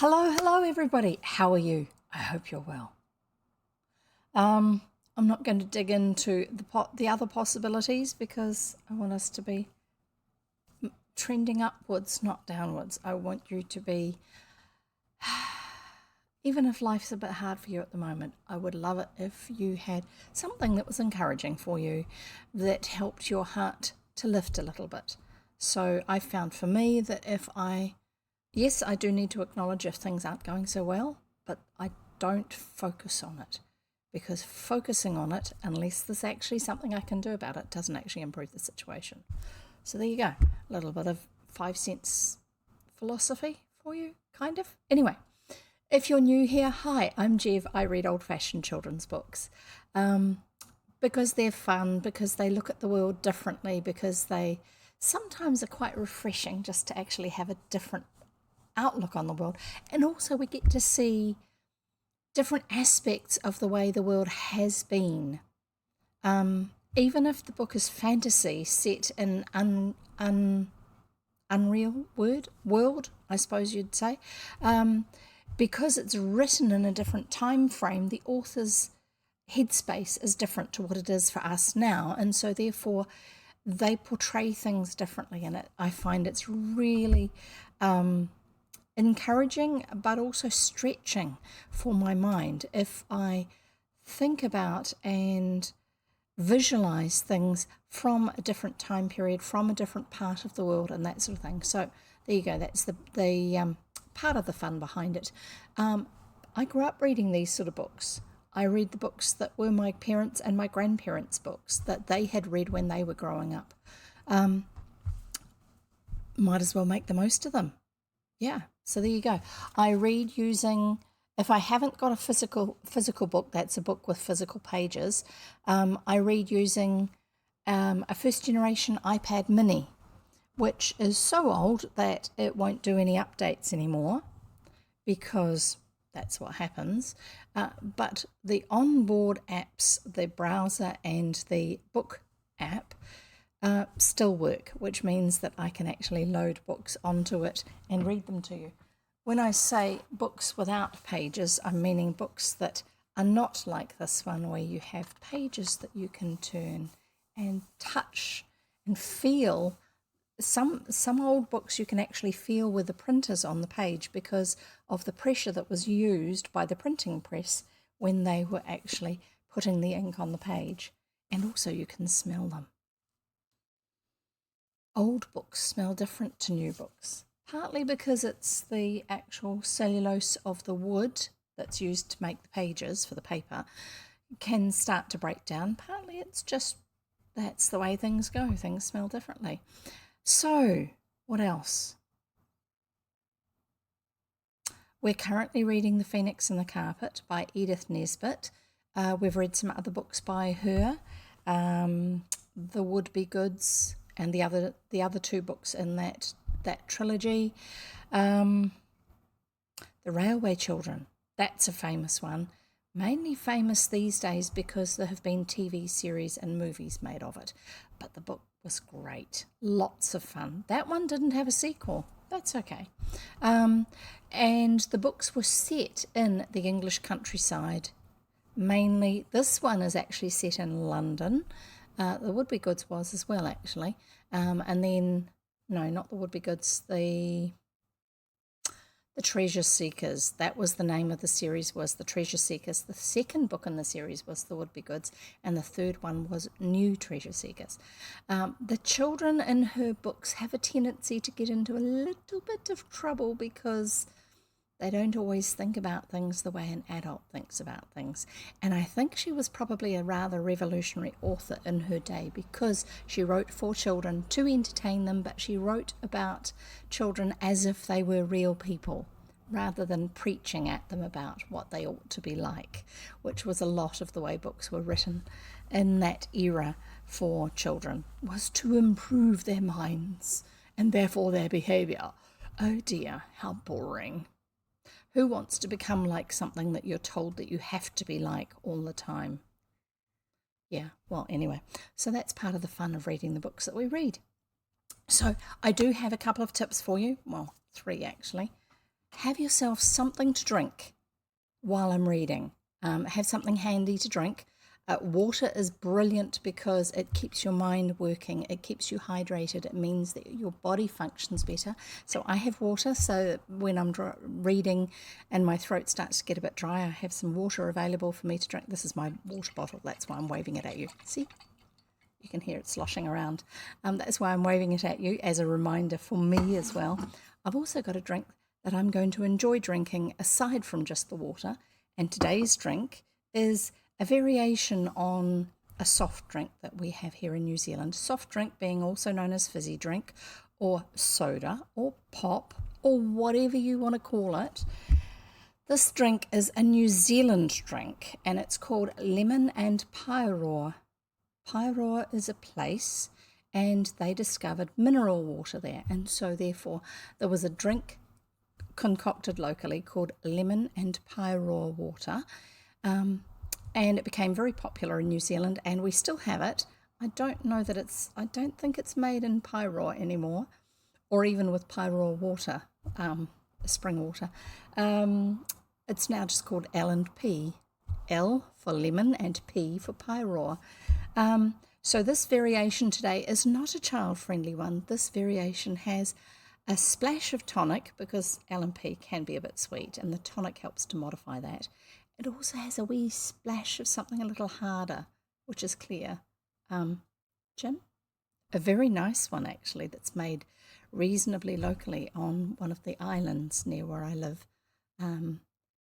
Hello everybody. How are you? I hope you're well. I'm not going to dig into the other possibilities because I want us to be trending upwards, not downwards. I want you to be, even if life's a bit hard for you at the moment, I would love it if you had something that was encouraging for you, that helped your heart to lift a little bit. So I found for me that yes, I do need to acknowledge if things aren't going so well, but I don't focus on it, because focusing on it, unless there's actually something I can do about it, doesn't actually improve the situation. So there you go, a little bit of 5 cents philosophy for you, kind of. Anyway, if you're new here, hi, I'm Jev. I read old-fashioned children's books because they're fun, because they look at the world differently, because they sometimes are quite refreshing just to actually have a different outlook on the world. And also we get to see different aspects of the way the world has been. Even if the book is fantasy set in unreal world, I suppose you'd say, because it's written in a different time frame, the author's headspace is different to what it is for us now, and so therefore they portray things differently in it. I find it's really encouraging, but also stretching for my mind if I think about and visualize things from a different time period, from a different part of the world, and that sort of thing. So there you go. That's the part of the fun behind it. I grew up reading these sort of books. I read the books that were my parents' and my grandparents' books that they had read when they were growing up. Might as well make the most of them. Yeah, so there you go. I read using, if I haven't got a physical book, that's a book with physical pages, I read using a first generation iPad mini, which is so old that it won't do any updates anymore, because that's what happens. But the onboard apps, the browser and the book app, still work, which means that I can actually load books onto it and read them to you. When I say books without pages, I'm meaning books that are not like this one, where you have pages that you can turn and touch and feel. Some old books you can actually feel with the printers on the page because of the pressure that was used by the printing press when they were actually putting the ink on the page. And also you can smell them. Old books smell different to new books, partly because it's the actual cellulose of the wood that's used to make the pages for the paper can start to break down. Partly it's just that's the way things go. Things smell differently. So, what else? We're currently reading The Phoenix and the Carpet by Edith Nesbit. We've read some other books by her, The Would-Be Goods, and the other two books in that trilogy. The Railway Children, that's a famous one. Mainly famous these days because there have been TV series and movies made of it. But the book was great. Lots of fun. That one didn't have a sequel. That's okay. And the books were set in the English countryside. Mainly, this one is actually set in London. The Would-Be Goods was as well, actually. And then, no, not the Would-Be Goods, the Treasure Seekers. That was the name of the series, was The Treasure Seekers. The second book in the series was The Would-Be Goods, and the third one was New Treasure Seekers. The children in her books have a tendency to get into a little bit of trouble because they don't always think about things the way an adult thinks about things. And I think she was probably a rather revolutionary author in her day because she wrote for children to entertain them, but she wrote about children as if they were real people rather than preaching at them about what they ought to be like, which was a lot of the way books were written in that era for children, was to improve their minds and therefore their behaviour. Oh dear, how boring. Who wants to become like something that you're told that you have to be like all the time? Yeah, well, anyway, so that's part of the fun of reading the books that we read. So I do have a couple of tips for you. Well, 3 actually. have yourself something to drink while I'm reading. Have something handy to drink. Water is brilliant because it keeps your mind working. It keeps you hydrated. It means that your body functions better. So I have water, so when I'm reading and my throat starts to get a bit dry, I have some water available for me to drink. This is my water bottle. That's why I'm waving it at you. See? You can hear it sloshing around. That's why I'm waving it at you as a reminder for me as well. I've also got a drink that I'm going to enjoy drinking aside from just the water. And today's drink is a variation on a soft drink that we have here in New Zealand. Soft drink being also known as fizzy drink or soda or pop or whatever you want to call it. This drink is a New Zealand drink and it's called Lemon and Pyroar. Pyroar is a place and they discovered mineral water there, and so therefore there was a drink concocted locally called Lemon and Pyroar water, and it became very popular in New Zealand and we still have it. I don't think it's made in Pyroar anymore, or even with Pyroar water, spring water. It's now just called L&P. L for lemon and P for Pyroar. So this variation today is not a child-friendly one. This variation has a splash of tonic because L&P can be a bit sweet and the tonic helps to modify that. It also has a wee splash of something a little harder, which is clear. Gin? A very nice one actually that's made reasonably locally on one of the islands near where I live.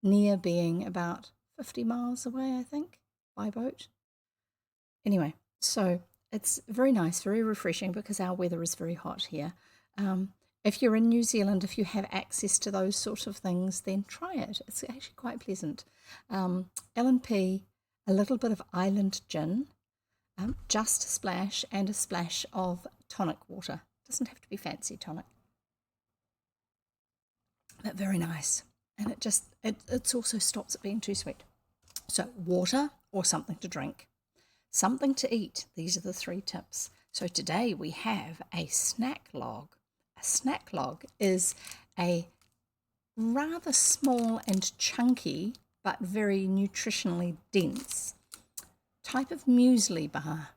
Near being about 50 miles away, I think, by boat. Anyway, so it's very nice, very refreshing because our weather is very hot here. If you're in New Zealand, if you have access to those sort of things, then try it. It's actually quite pleasant. L&P, a little bit of island gin, just a splash and a splash of tonic water. Doesn't have to be fancy tonic, but very nice. And it also stops it being too sweet. So water or something to drink. Something to eat. These are the 3 tips. So today we have a snack log. A snack log is a rather small and chunky but very nutritionally dense type of muesli bar.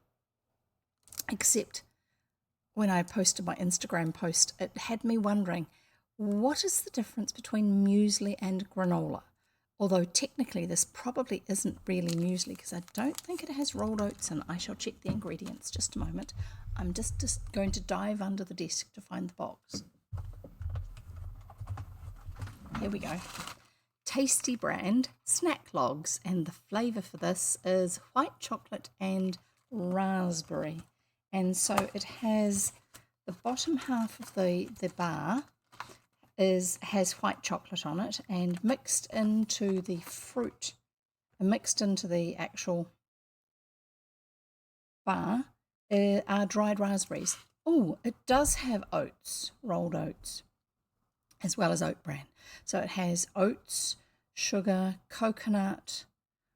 Except when I posted my Instagram post, it had me wondering, what is the difference between muesli and granola? Although technically this probably isn't really muesli because I don't think it has rolled oats in. I shall check the ingredients just a moment. I'm just going to dive under the desk to find the box. Here we go. Tasty brand snack logs, and the flavour for this is white chocolate and raspberry. And so it has the bottom half of the bar has white chocolate on it, and mixed into the fruit, mixed into the actual bar are dried raspberries. Oh, it does have oats, rolled oats, as well as oat bran. So it has oats, sugar, coconut.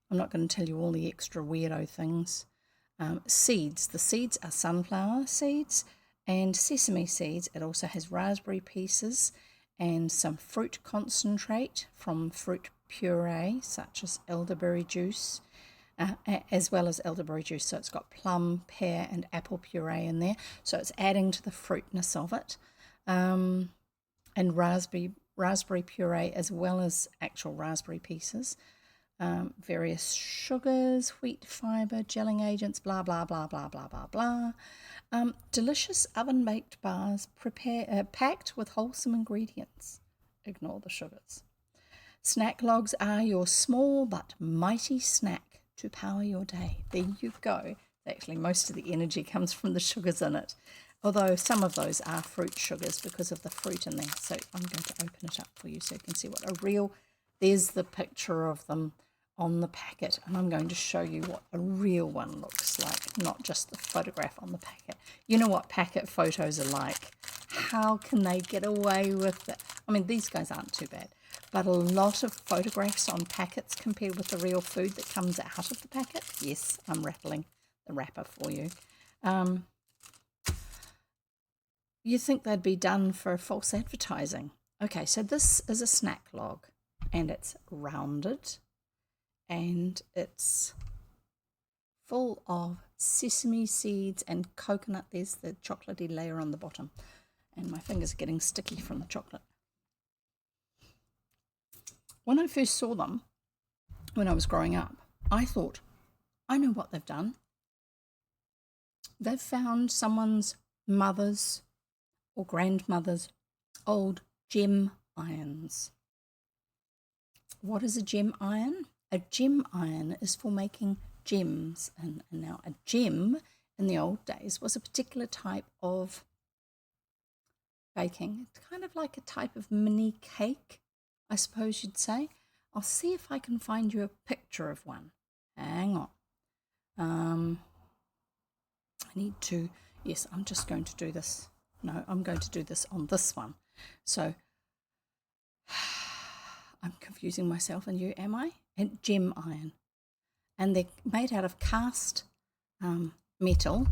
I'm not going to tell you all the extra weirdo things. Seeds. The seeds are sunflower seeds and sesame seeds. It also has raspberry pieces and some fruit concentrate from fruit puree, such as elderberry juice, as well as elderberry juice. So it's got plum, pear, and apple puree in there. So it's adding to the fruitness of it. And raspberry puree as well as actual raspberry pieces. Various sugars, wheat fibre, gelling agents, blah, blah, blah, blah, blah, blah, blah. Delicious oven-baked bars packed with wholesome ingredients. Ignore the sugars. Snack logs are your small but mighty snack to power your day. There you go. Actually, most of the energy comes from the sugars in it, although some of those are fruit sugars because of the fruit in there. So I'm going to open it up for you so you can see what a real, there's the picture of them on the packet, and I'm going to show you what a real one looks like, not just the photograph on the packet. You know what packet photos are like. How can they get away with it? I mean, these guys aren't too bad, but a lot of photographs on packets compared with the real food that comes out of the packet. Yes, I'm rattling the wrapper for you. You think they'd be done for false advertising. Okay, so this is a snack log, and it's rounded, and it's full of sesame seeds and coconut. There's the chocolatey layer on the bottom, and my fingers are getting sticky from the chocolate. When I first saw them, when I was growing up, I thought, I know what they've done. They've found someone's mother's or grandmother's old gem irons. What is a gem iron? A gem iron is for making gems. And now a gem in the old days was a particular type of baking. It's kind of like a type of mini cake, I suppose you'd say. I'll see if I can find you a picture of one. Hang on. I need to, yes, I'm just going to do this. No, I'm going to do this on this one. So I'm confusing myself and you, am I? And gem iron. And they're made out of cast metal,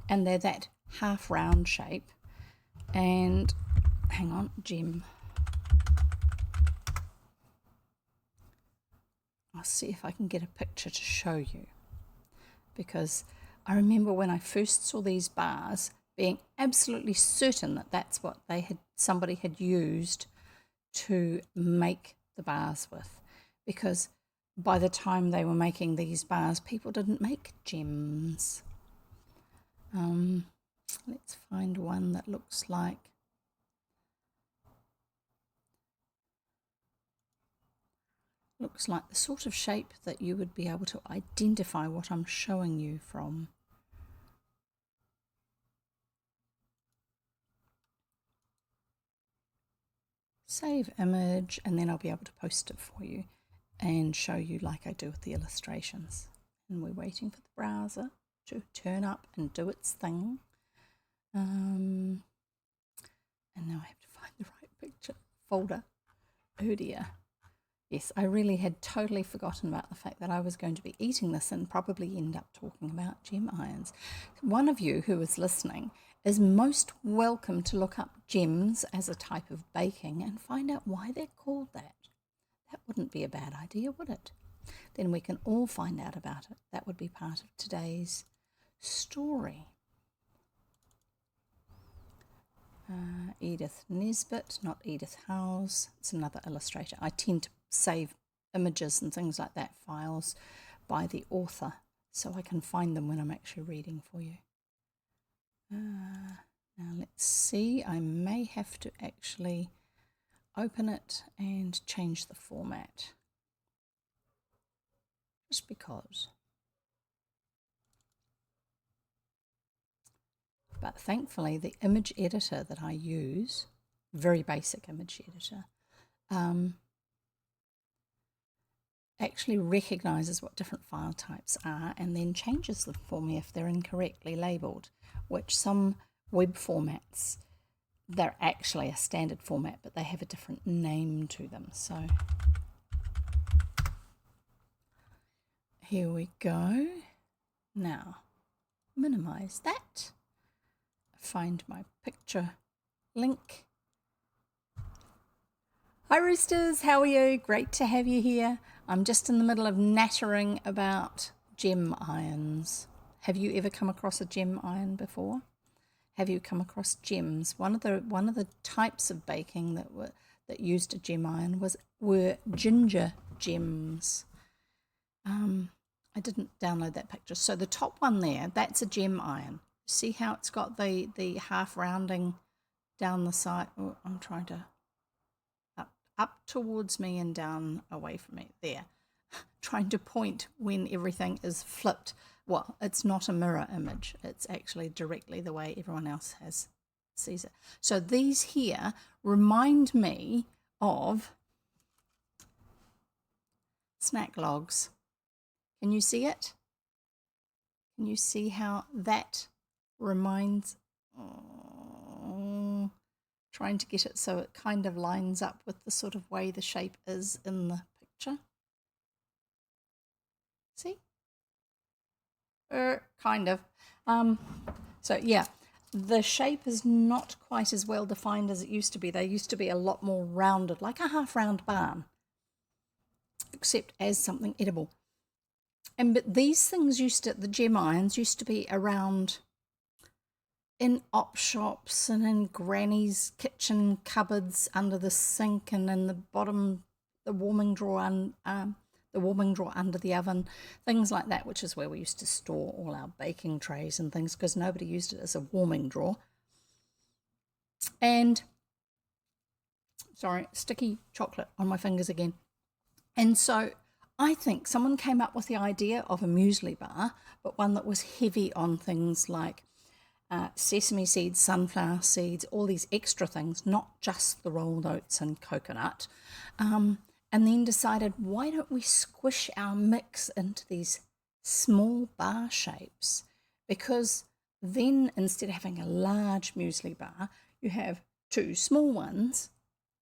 and they're that half round shape. And hang on, gem. I'll see if I can get a picture to show you, because I remember when I first saw these bars being absolutely certain that that's what somebody had used to make the bars with, because by the time they were making these bars, people didn't make gems. Let's find one that looks like the sort of shape that you would be able to identify what I'm showing you from. Save image, and then I'll be able to post it for you and show you like I do with the illustrations. And we're waiting for the browser to turn up and do its thing. And now I have to find the right picture folder. Oh dear. Yes, I really had totally forgotten about the fact that I was going to be eating this and probably end up talking about gem irons. One of you who is listening is most welcome to look up gems as a type of baking and find out why they're called that. That wouldn't be a bad idea, would it? Then we can all find out about it. That would be part of today's story. Edith Nesbit, not Edith Howes. It's another illustrator. I tend to save images and things like that, files by the author, so I can find them when I'm actually reading for you. Now let's see. I may have to actually open it and change the format, just because. But thankfully, the image editor that I use, very basic image editor, actually recognizes what different file types are and then changes them for me if they're incorrectly labeled, which some web formats, they're actually a standard format, but they have a different name to them. So here we go. Now, minimize that. Find my picture link. Hi Roosters, how are you? Great to have you here. I'm just in the middle of nattering about gem irons. Have you ever come across a gem iron before? Have you come across gems? One of the types of baking that used a gem iron were ginger gems. I didn't download that picture. So the top one there, that's a gem iron. See how it's got the half rounding down the side? Oh, I'm trying to up towards me and down away from me. There. Trying to point when everything is flipped. Well, it's not a mirror image. It's actually directly the way everyone else sees it. So these here remind me of snack logs. Can you see it? Can you see how that reminds? Oh, trying to get it so it kind of lines up with the sort of way the shape is in the picture. See? Kind of. So yeah, the shape is not quite as well defined as it used to be. They used to be a lot more rounded, like a half round barn, except as something edible. But these things the gem irons used to be around in op shops and in granny's kitchen cupboards under the sink and in the bottom, the warming drawer under the oven, things like that, which is where we used to store all our baking trays and things because nobody used it as a warming drawer. And sorry, sticky chocolate on my fingers again. And so I think someone came up with the idea of a muesli bar, but one that was heavy on things like sesame seeds, sunflower seeds, all these extra things, not just the rolled oats and coconut. And then decided, why don't we squish our mix into these small bar shapes? Because then instead of having a large muesli bar, you have two small ones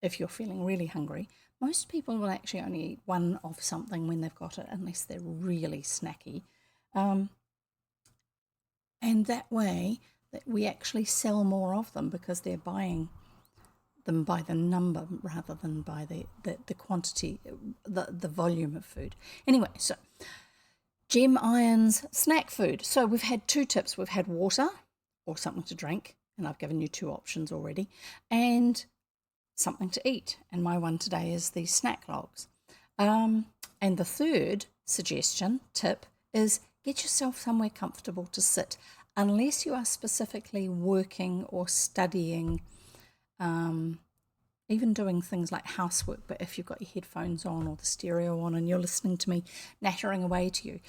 if you're feeling really hungry. Most people will actually only eat one of something when they've got it, unless they're really snacky. And that way, that we actually sell more of them because they're buying them by the number rather than by the quantity, the volume of food. Anyway, so gem irons, snack food. So we've had two tips. We've had water or something to drink, and I've given you two options already, and something to eat. And my one today is the snack logs. And the third suggestion, tip, is get yourself somewhere comfortable to sit, unless you are specifically working or studying, even doing things like housework. But if you've got your headphones on or the stereo on and you're listening to me nattering away to you,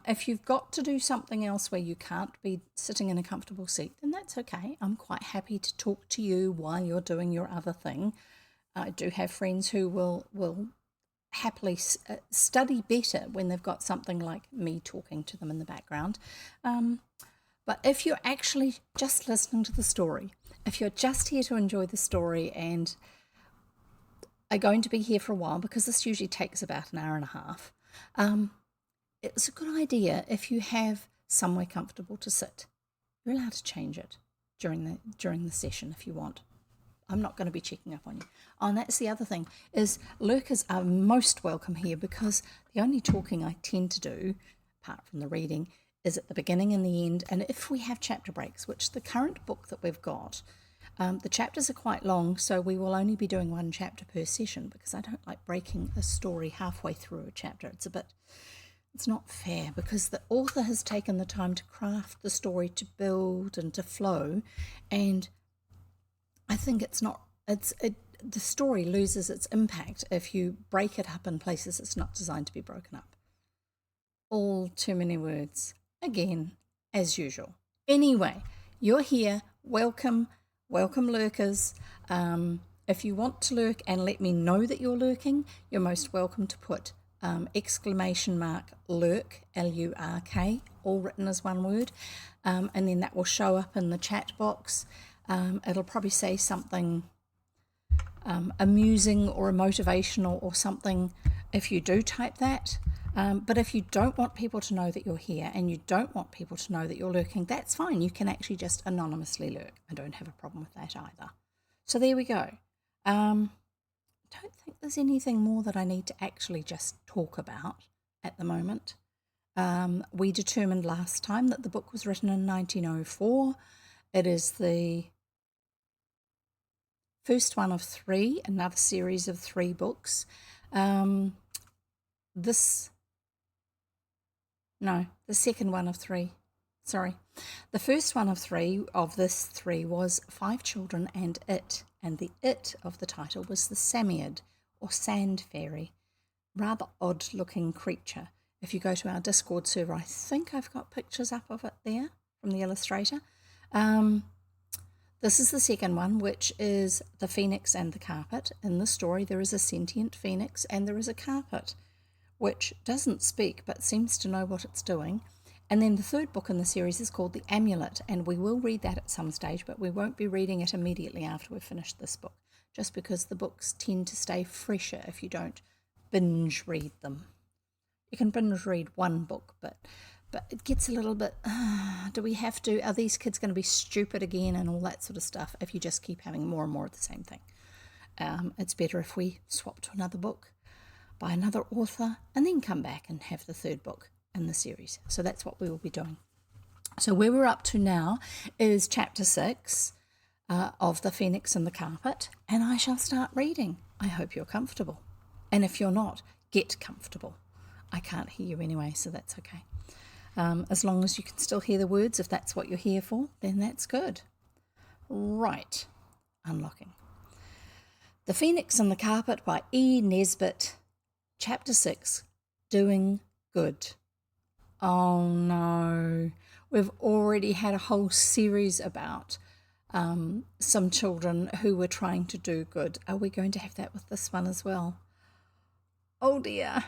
if you've got to do something else where you can't be sitting in a comfortable seat, then that's okay. I'm quite happy to talk to you while you're doing your other thing. I do have friends who will happily study better when they've got something like me talking to them in the background. But if you're actually just listening to the story, if you're just here to enjoy the story and are going to be here for a while, because this usually takes about an hour and a half, it's a good idea if you have somewhere comfortable to sit. You're allowed to change it during the session if you want. I'm not going to be checking up on you. Oh, and that's the other thing, is lurkers are most welcome here, because the only talking I tend to do, apart from the reading, is at the beginning and the end. And if we have chapter breaks, which the current book that we've got, the chapters are quite long, so we will only be doing one chapter per session, because I don't like breaking a story halfway through a chapter. It's not fair, because the author has taken the time to craft the story, to build and to flow, and I think the story loses its impact if you break it up in places it's not designed to be broken up. All too many words. Again, as usual. Anyway, you're here. Welcome lurkers. If you want to lurk and let me know that you're lurking, you're most welcome to put exclamation mark lurk, L-U-R-K, all written as one word, and then that will show up in the chat box. It'll probably say something amusing or motivational or something if you do type that. But if you don't want people to know that you're here and you don't want people to know that you're lurking, that's fine. You can actually just anonymously lurk. I don't have a problem with that either. So there we go. I don't think there's anything more that I need to actually just talk about at the moment. We determined last time that the book was written in 1904. It is the first one of three, another series of 3 books. The second one of 3. Sorry. The first one of 3 of this 3 was 5 Children and It, and the It of the title was the Samiad, or Sand Fairy. Rather odd-looking creature. If you go to our Discord server, I think I've got pictures up of it there from the illustrator. This is the second one, which is the Phoenix and the Carpet. In the story, there is a sentient phoenix and there is a carpet, which doesn't speak but seems to know what it's doing. And then the third book in the series is called The Amulet, and we will read that at some stage, but we won't be reading it immediately after we've finished this book, just because the books tend to stay fresher if you don't binge read them. You can binge read one book, but But it gets a little bit, do we have to, are these kids going to be stupid again and all that sort of stuff if you just keep having more and more of the same thing? It's better if we swap to another book by another author and then come back and have the third book in the series. So that's what we will be doing. So where we're up to now is chapter 6 of The Phoenix and the Carpet, and I shall start reading. I hope you're comfortable. And if you're not, get comfortable. I can't hear you anyway, so that's okay. As long as you can still hear the words, if that's what you're here for, then that's good. Right, unlocking. The Phoenix and the Carpet by E. Nesbit, Chapter 6, Doing Good. Oh no, we've already had a whole series about some children who were trying to do good. Are we going to have that with this one as well? Oh dear.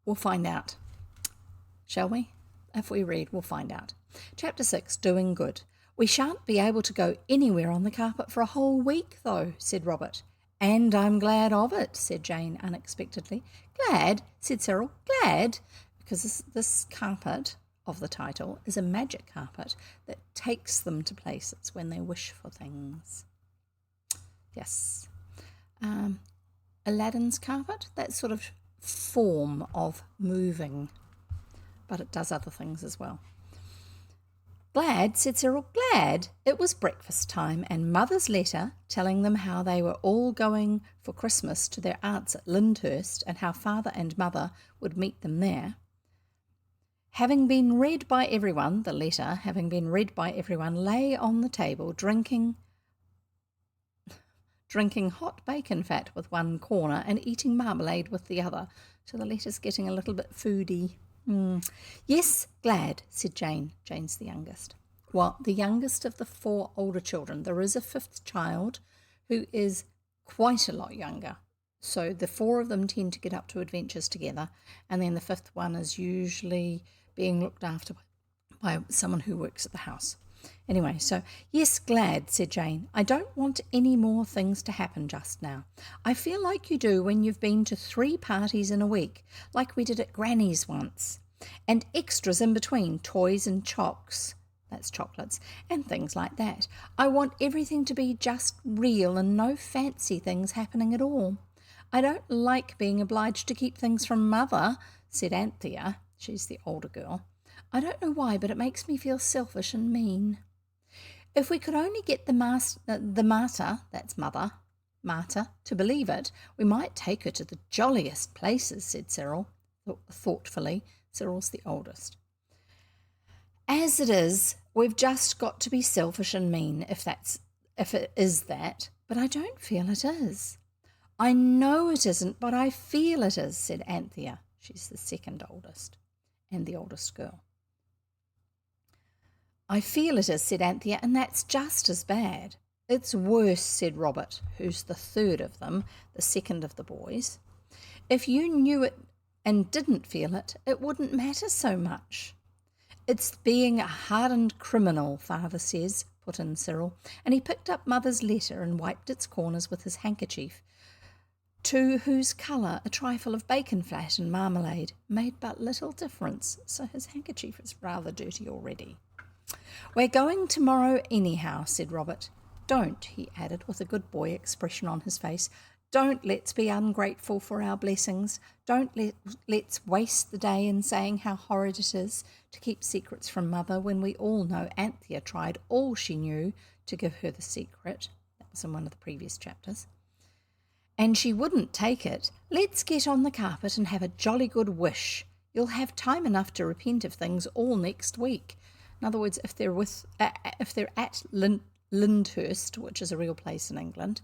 We'll find out, shall we? If we read, we'll find out. Chapter 6, Doing Good. We shan't be able to go anywhere on the carpet for a whole week, though, said Robert. And I'm glad of it, said Jane unexpectedly. Glad, said Cyril. Glad, because this carpet of the title is a magic carpet that takes them to places when they wish for things. Yes. Aladdin's carpet, that sort of form of moving, but it does other things as well. Glad, said Cyril, glad. It was breakfast time, and Mother's letter telling them how they were all going for Christmas to their aunt's at Lyndhurst and how Father and Mother would meet them there. Having been read by everyone, the letter, having been read by everyone, lay on the table drinking hot bacon fat with one corner and eating marmalade with the other. So the letter's getting a little bit foody. Yes, glad, said Jane. Jane's the youngest. Well, the youngest of the 4 older children. There is a 5th child who is quite a lot younger. So the 4 of them tend to get up to adventures together, and then the 5th one is usually being looked after by someone who works at the house. Anyway, so, yes, glad, said Jane. I don't want any more things to happen just now. I feel like you do when you've been to 3 parties in a week, like we did at Granny's once, and extras in between, toys and chocks, that's chocolates, and things like that. I want everything to be just real and no fancy things happening at all. I don't like being obliged to keep things from Mother, said Anthea. She's the older girl. I don't know why, but it makes me feel selfish and mean. If we could only get the mater, that's Mother, Marta, to believe it, we might take her to the jolliest places, said Cyril, thoughtfully. Cyril's the oldest. As it is, we've just got to be selfish and mean, if it is that, but I don't feel it is. I know it isn't, but I feel it is, said Anthea. She's the 2nd oldest and the oldest girl. I feel it is, said Anthea, and that's just as bad. It's worse, said Robert, who's the 3rd of them, the 2nd of the boys. If you knew it and didn't feel it, it wouldn't matter so much. It's being a hardened criminal, Father says, put in Cyril, and he picked up Mother's letter and wiped its corners with his handkerchief, to whose colour a trifle of bacon fat and marmalade made but little difference, so his handkerchief is rather dirty already. We're going tomorrow anyhow, said Robert. Don't, he added with a good boy expression on his face, don't let's be ungrateful for our blessings. Don't let's waste the day in saying how horrid it is to keep secrets from Mother when we all know Anthea tried all she knew to give her the secret. That was in one of the previous chapters. And she wouldn't take it. Let's get on the carpet and have a jolly good wish. You'll have time enough to repent of things all next week. In other words, if they're at Lyndhurst, which is a real place in England,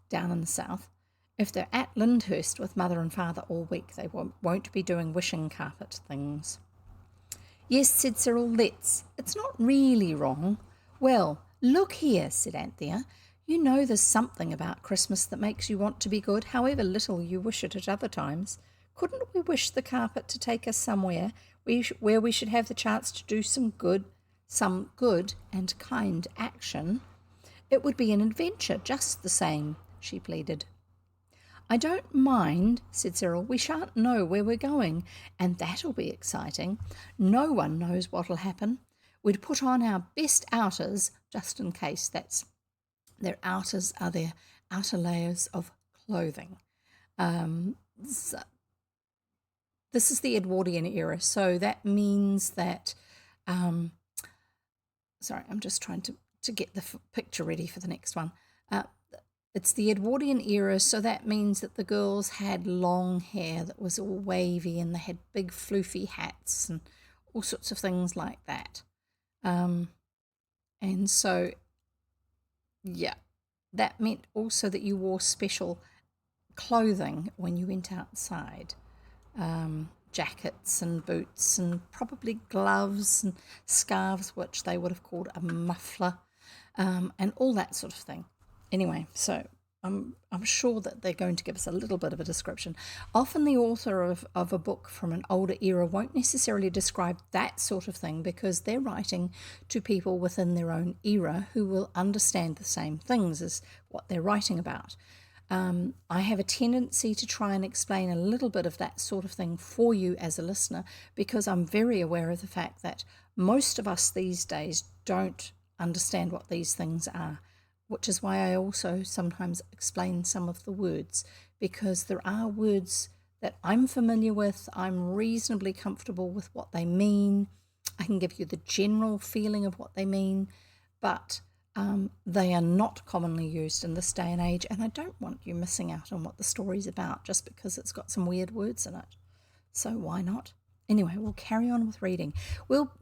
down in the south, if they're at Lyndhurst with Mother and Father all week, they won't be doing wishing carpet things. Yes, said Cyril, let's. It's not really wrong. Well, look here, said Anthea. You know there's something about Christmas that makes you want to be good, however little you wish it at other times. Couldn't we wish the carpet to take us somewhere where we should have the chance to do some good and kind action? It would be an adventure just the same, she pleaded. I don't mind, said Cyril. We shan't know where we're going, and that'll be exciting. No one knows what'll happen. We'd put on our best outers, just in case. Their outers are their outer layers of clothing. So this is the Edwardian era, so that means that, sorry, I'm just trying to get the picture ready for the next one. It's the Edwardian era, so that means that the girls had long hair that was all wavy, and they had big floofy hats and all sorts of things like that. And so, yeah, that meant also that you wore special clothing when you went outside. Jackets and boots and probably gloves and scarves, which they would have called a muffler, and all that sort of thing. Anyway, so I'm sure that they're going to give us a little bit of a description. Often the author of a book from an older era won't necessarily describe that sort of thing, because they're writing to people within their own era who will understand the same things as what they're writing about. I have a tendency to try and explain a little bit of that sort of thing for you as a listener, because I'm very aware of the fact that most of us these days don't understand what these things are, which is why I also sometimes explain some of the words, because there are words that I'm familiar with, I'm reasonably comfortable with what they mean, I can give you the general feeling of what they mean, but they are not commonly used in this day and age, and I don't want you missing out on what the story's about just because it's got some weird words in it. So why not? Anyway, we'll carry on with reading.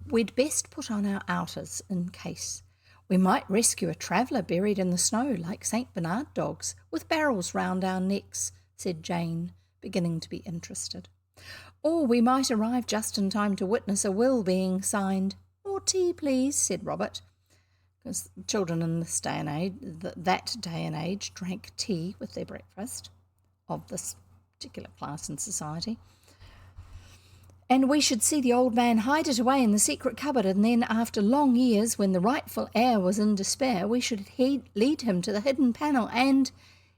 We'd best put on our outers in case. We might rescue a traveller buried in the snow like St. Bernard dogs, with barrels round our necks, said Jane, beginning to be interested. Or we might arrive just in time to witness a will being signed. More tea, please, said Robert, because children in this day and age, that day and age, drank tea with their breakfast of this particular class in society. And we should see the old man hide it away in the secret cupboard, and then after long years, when the rightful heir was in despair, we should lead him to the hidden panel and—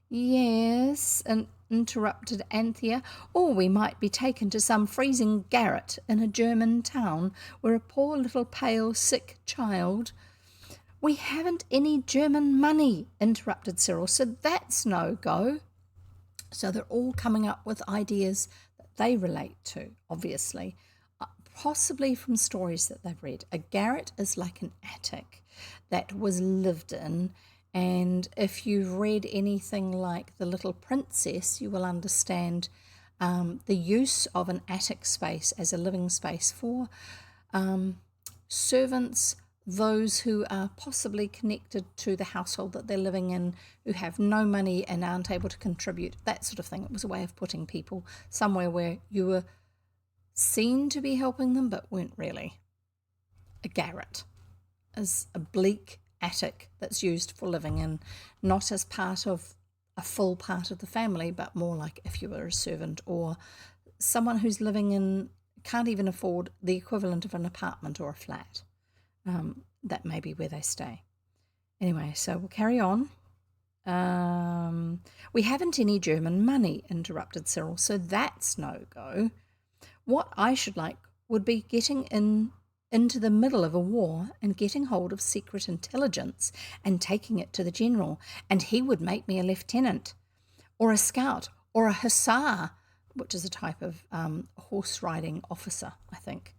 Yes, interrupted Anthea, or we might be taken to some freezing garret in a German town where a poor little pale sick child— We haven't any German money, interrupted Cyril, so that's no go. So they're all coming up with ideas that they relate to, obviously, possibly from stories that they've read. A garret is like an attic that was lived in, and if you've read anything like The Little Princess, you will understand the use of an attic space as a living space for servants, those who are possibly connected to the household that they're living in, who have no money and aren't able to contribute, that sort of thing. It was a way of putting people somewhere where you were seen to be helping them but weren't really. A garret is a bleak attic that's used for living in, not as part of a full part of the family, but more like if you were a servant or someone who's living in, can't even afford the equivalent of an apartment or a flat. That may be where they stay. Anyway, so we'll carry on. We haven't any German money, interrupted Cyril, so that's no go. What I should like would be getting into the middle of a war and getting hold of secret intelligence and taking it to the general, and he would make me a lieutenant or a scout or a hussar, which is a type of horse riding officer, I think.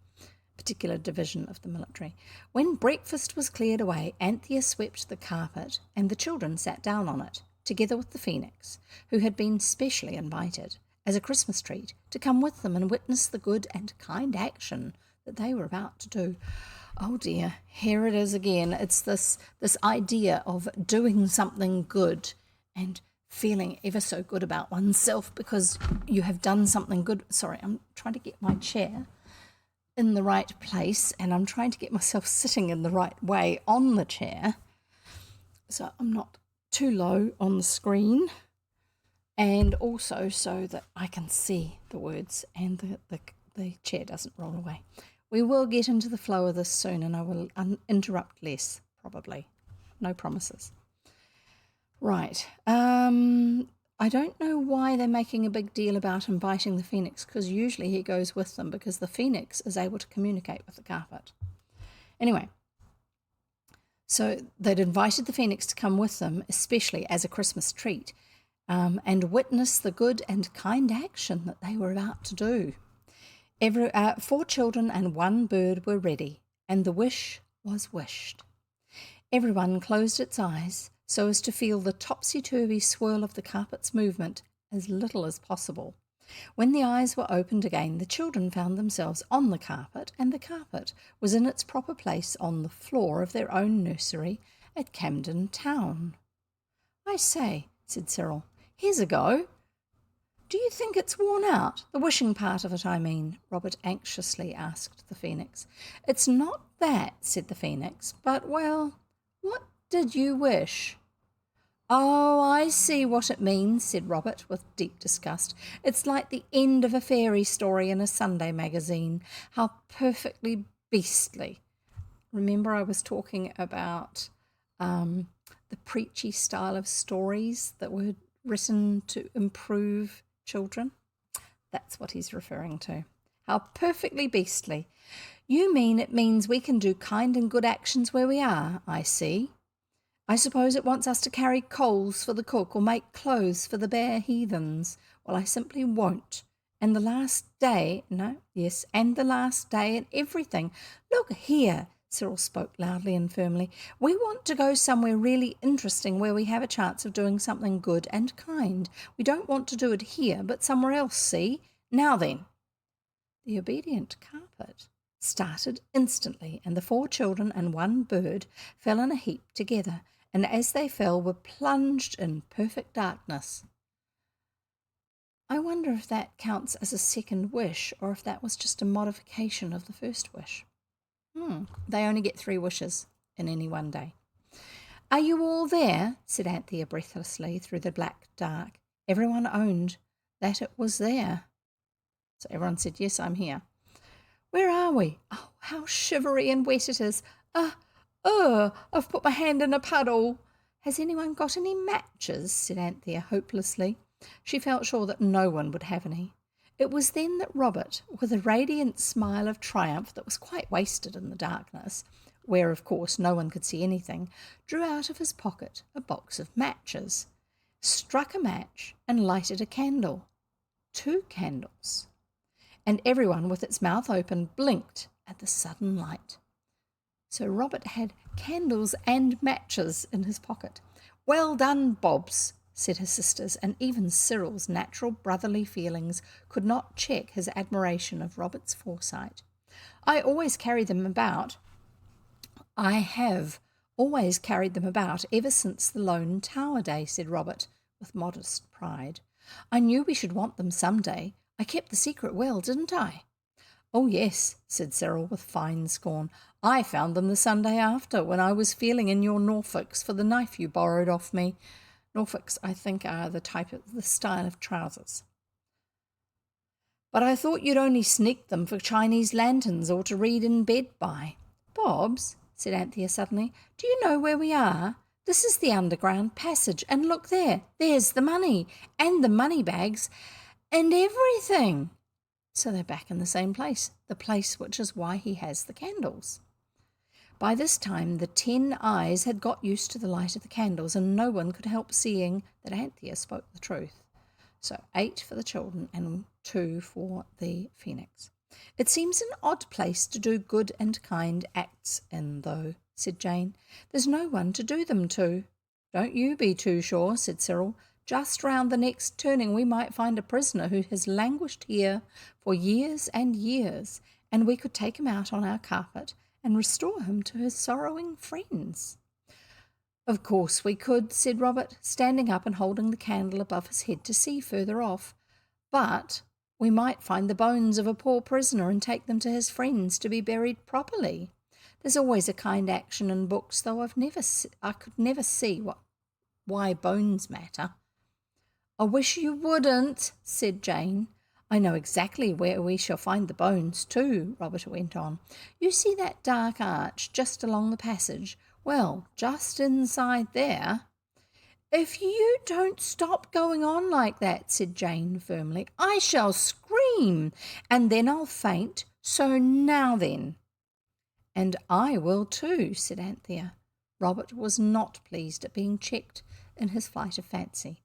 Particular division of the military. When breakfast was cleared away, Anthea swept the carpet and the children sat down on it, together with the phoenix, who had been specially invited as a Christmas treat to come with them and witness the good and kind action that they were about to do. Oh dear, here it is again. It's this idea of doing something good and feeling ever so good about oneself because you have done something good. Sorry, I'm trying to get my chair in the right place, and I'm trying to get myself sitting in the right way on the chair so I'm not too low on the screen, and also so that I can see the words and the chair doesn't roll away. We will get into the flow of this soon, and I will interrupt less, probably. No promises. Right. I don't know why they're making a big deal about inviting the phoenix, because usually he goes with them because the phoenix is able to communicate with the carpet. Anyway, so they'd invited the phoenix to come with them, especially as a Christmas treat, and witness the good and kind action that they were about to do. 4 children and 1 bird were ready, and the wish was wished. Everyone closed its eyes so as to feel the topsy-turvy swirl of the carpet's movement as little as possible. When the eyes were opened again, the children found themselves on the carpet, and the carpet was in its proper place on the floor of their own nursery at Camden Town. "I say," said Cyril, "here's a go." "Do you think it's worn out, the wishing part of it, I mean?" Robert anxiously asked the phoenix. "It's not that," said the phoenix, "but, well, what did you wish?" "Oh, I see what it means," said Robert with deep disgust. "It's like the end of a fairy story in a Sunday magazine. How perfectly beastly." Remember I was talking about the preachy style of stories that were written to improve children? That's what he's referring to. How perfectly beastly. "You mean it means we can do kind and good actions where we are, I see. I suppose it wants us to carry coals for the cook or make clothes for the bare heathens. Well, I simply won't. And the last day, and the last day and everything. Look here," Cyril spoke loudly and firmly. "We want to go somewhere really interesting where we have a chance of doing something good and kind. We don't want to do it here, but somewhere else, see? Now then." The obedient carpet started instantly, and the 4 children and 1 bird fell in a heap together, and as they fell were plunged in perfect darkness. I wonder if that counts as a second wish, or if that was just a modification of the first wish. They only get 3 wishes in any one day. "Are you all there?" said Anthea breathlessly through the black dark. Everyone owned that it was there. So everyone said, "Yes, I'm here." "Where are we? Oh, how shivery and wet it is. I've put my hand in a puddle." "Has anyone got any matches?" said Anthea hopelessly. She felt sure that no one would have any. It was then that Robert, with a radiant smile of triumph that was quite wasted in the darkness, where of course no one could see anything, drew out of his pocket a box of matches, struck a match and lighted a candle. 2 candles. And everyone with its mouth open blinked at the sudden light. So Robert had candles and matches in his pocket. "Well done, Bobs," said his sisters, and even Cyril's natural brotherly feelings could not check his admiration of Robert's foresight. I have always carried them about ever since the Lone Tower day," said Robert, with modest pride. "I knew we should want them some day. I kept the secret well, didn't I?" "Oh, yes," said Cyril with fine scorn. "I found them the Sunday after, when I was feeling in your Norfolks for the knife you borrowed off me." Norfolks, I think, are the style of trousers. "But I thought you'd only sneaked them for Chinese lanterns or to read in bed by." "Bobs," said Anthea suddenly, "do you know where we are? This is the underground passage, and look there, there's the money, and the money bags, and everything." So they're back in the same place, the place which is why he has the candles. By this time the 10 eyes had got used to the light of the candles, and no one could help seeing that Anthea spoke the truth. So 8 for the children and 2 for the phoenix. "It seems an odd place to do good and kind acts in, though," said Jane. "There's no one to do them to." "Don't you be too sure," said Cyril. "Just round the next turning we might find a prisoner who has languished here for years and years, and we could take him out on our carpet and restore him to his sorrowing friends." "Of course we could," said Robert, standing up and holding the candle above his head to see further off. "But we might find the bones of a poor prisoner and take them to his friends to be buried properly. There's always a kind action in books, though I could never see why bones matter." "I wish you wouldn't," said Jane. "I know exactly where we shall find the bones too," Robert went on. "You see that dark arch just along the passage? Well, just inside there." "If you don't stop going on like that," said Jane firmly, "I shall scream, and then I'll faint. So now then." "And I will too," said Anthea. Robert was not pleased at being checked in his flight of fancy.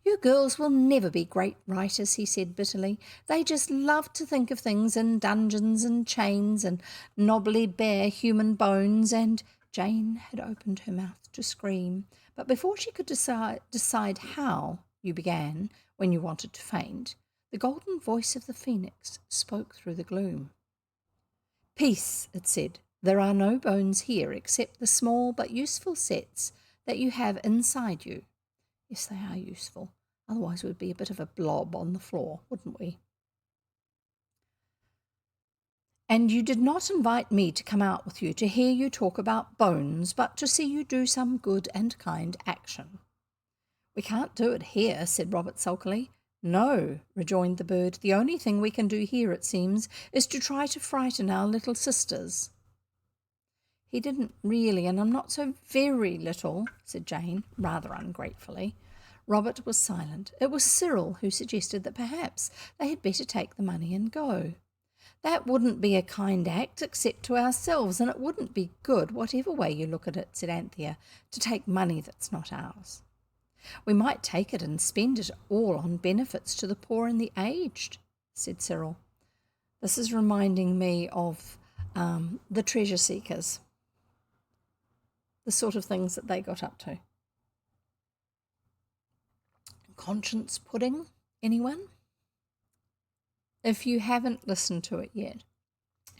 "You girls will never be great writers," he said bitterly. "They just love to think of things in dungeons and chains and knobbly bare human bones," and Jane had opened her mouth to scream. But before she could decide how you began when you wanted to faint, the golden voice of the phoenix spoke through the gloom. "Peace," it said. "There are no bones here except the small but useful sets that you have inside you." Yes, they are useful. Otherwise, we'd be a bit of a blob on the floor, wouldn't we? "And you did not invite me to come out with you to hear you talk about bones, but to see you do some good and kind action." "We can't do it here," said Robert sulkily. "No," rejoined the bird. "The only thing we can do here, it seems, is to try to frighten our little sisters." "He didn't really, and I'm not so very little," said Jane, rather ungratefully. Robert was silent. It was Cyril who suggested that perhaps they had better take the money and go. "That wouldn't be a kind act except to ourselves, and it wouldn't be good, whatever way you look at it," said Anthea, "to take money that's not ours." "We might take it and spend it all on benefits to the poor and the aged," said Cyril. This is reminding me of the treasure seekers, the sort of things that they got up to. Conscience pudding, anyone? If you haven't listened to it yet,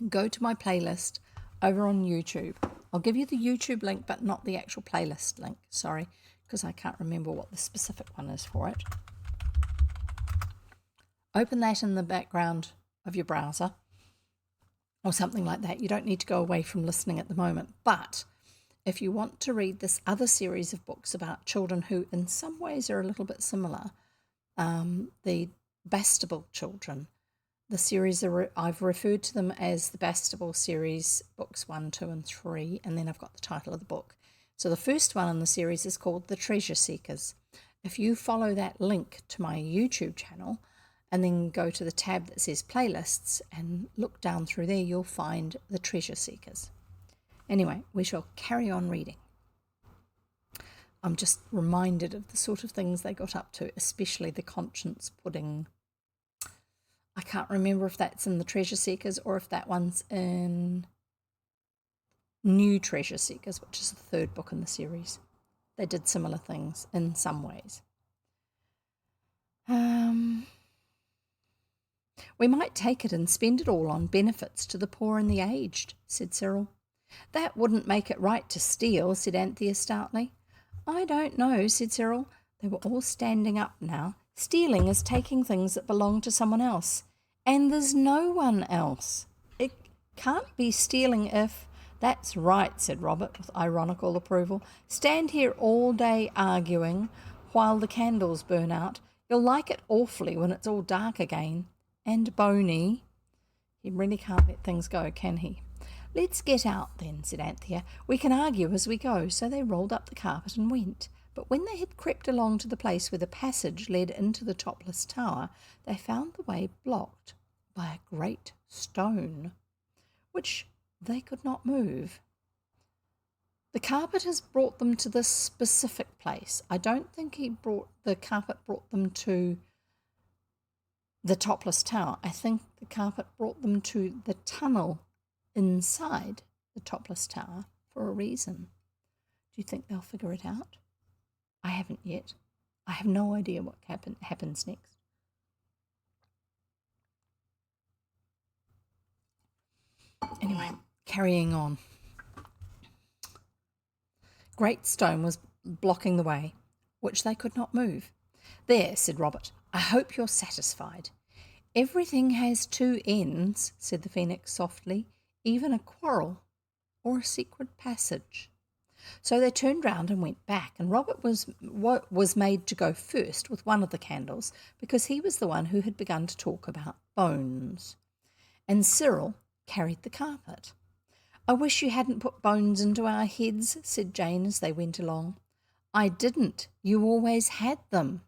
go to my playlist over on YouTube. I'll give you the YouTube link, but not the actual playlist link, sorry, because I can't remember what the specific one is for it. Open that in the background of your browser or something like that. You don't need to go away from listening at the moment, but if you want to read this other series of books about children who in some ways are a little bit similar, the Bastable children, the series I've referred to them as the Bastable series, books 1, 2 and 3, and then I've got the title of the book. So the first one in the series is called The Treasure Seekers. If you follow that link to my YouTube channel and then go to the tab that says playlists and look down through there, you'll find The Treasure Seekers. Anyway, we shall carry on reading. I'm just reminded of the sort of things they got up to, especially the conscience pudding. I can't remember if that's in the Treasure Seekers or if that one's in New Treasure Seekers, which is the third book in the series. They did similar things in some ways. "We might take it and spend it all on benefits to the poor and the aged," said Cyril. "That wouldn't make it right to steal," said Anthea stoutly. "I don't know," said Cyril. They were all standing up now. "Stealing is taking things that belong to someone else. And there's no one else. It can't be stealing if—" "That's right," said Robert with ironical approval. "Stand here all day arguing while the candles burn out. You'll like it awfully when it's all dark again. And bony." He really can't let things go, can he? "Let's get out then," said Anthea. "We can argue as we go." So they rolled up the carpet and went. But when they had crept along to the place where the passage led into the topless tower, they found the way blocked by a great stone, which they could not move. "The carpet has brought them to this specific place. I don't think the carpet brought them to the topless tower. I think the carpet brought them to the tunnel inside the topless tower for a reason. Do you think they'll figure it out? I haven't yet. I have no idea what happens next. Anyway, carrying on. Great stone was blocking the way, which they could not move. "There," said Robert. "I hope you're satisfied." "Everything has two ends," said the phoenix softly, "even a quarrel or a secret passage." So they turned round and went back, and Robert was made to go first with one of the candles because he was the one who had begun to talk about bones. And Cyril carried the carpet. "I wish you hadn't put bones into our heads," said Jane as they went along. I didn't. You always had them.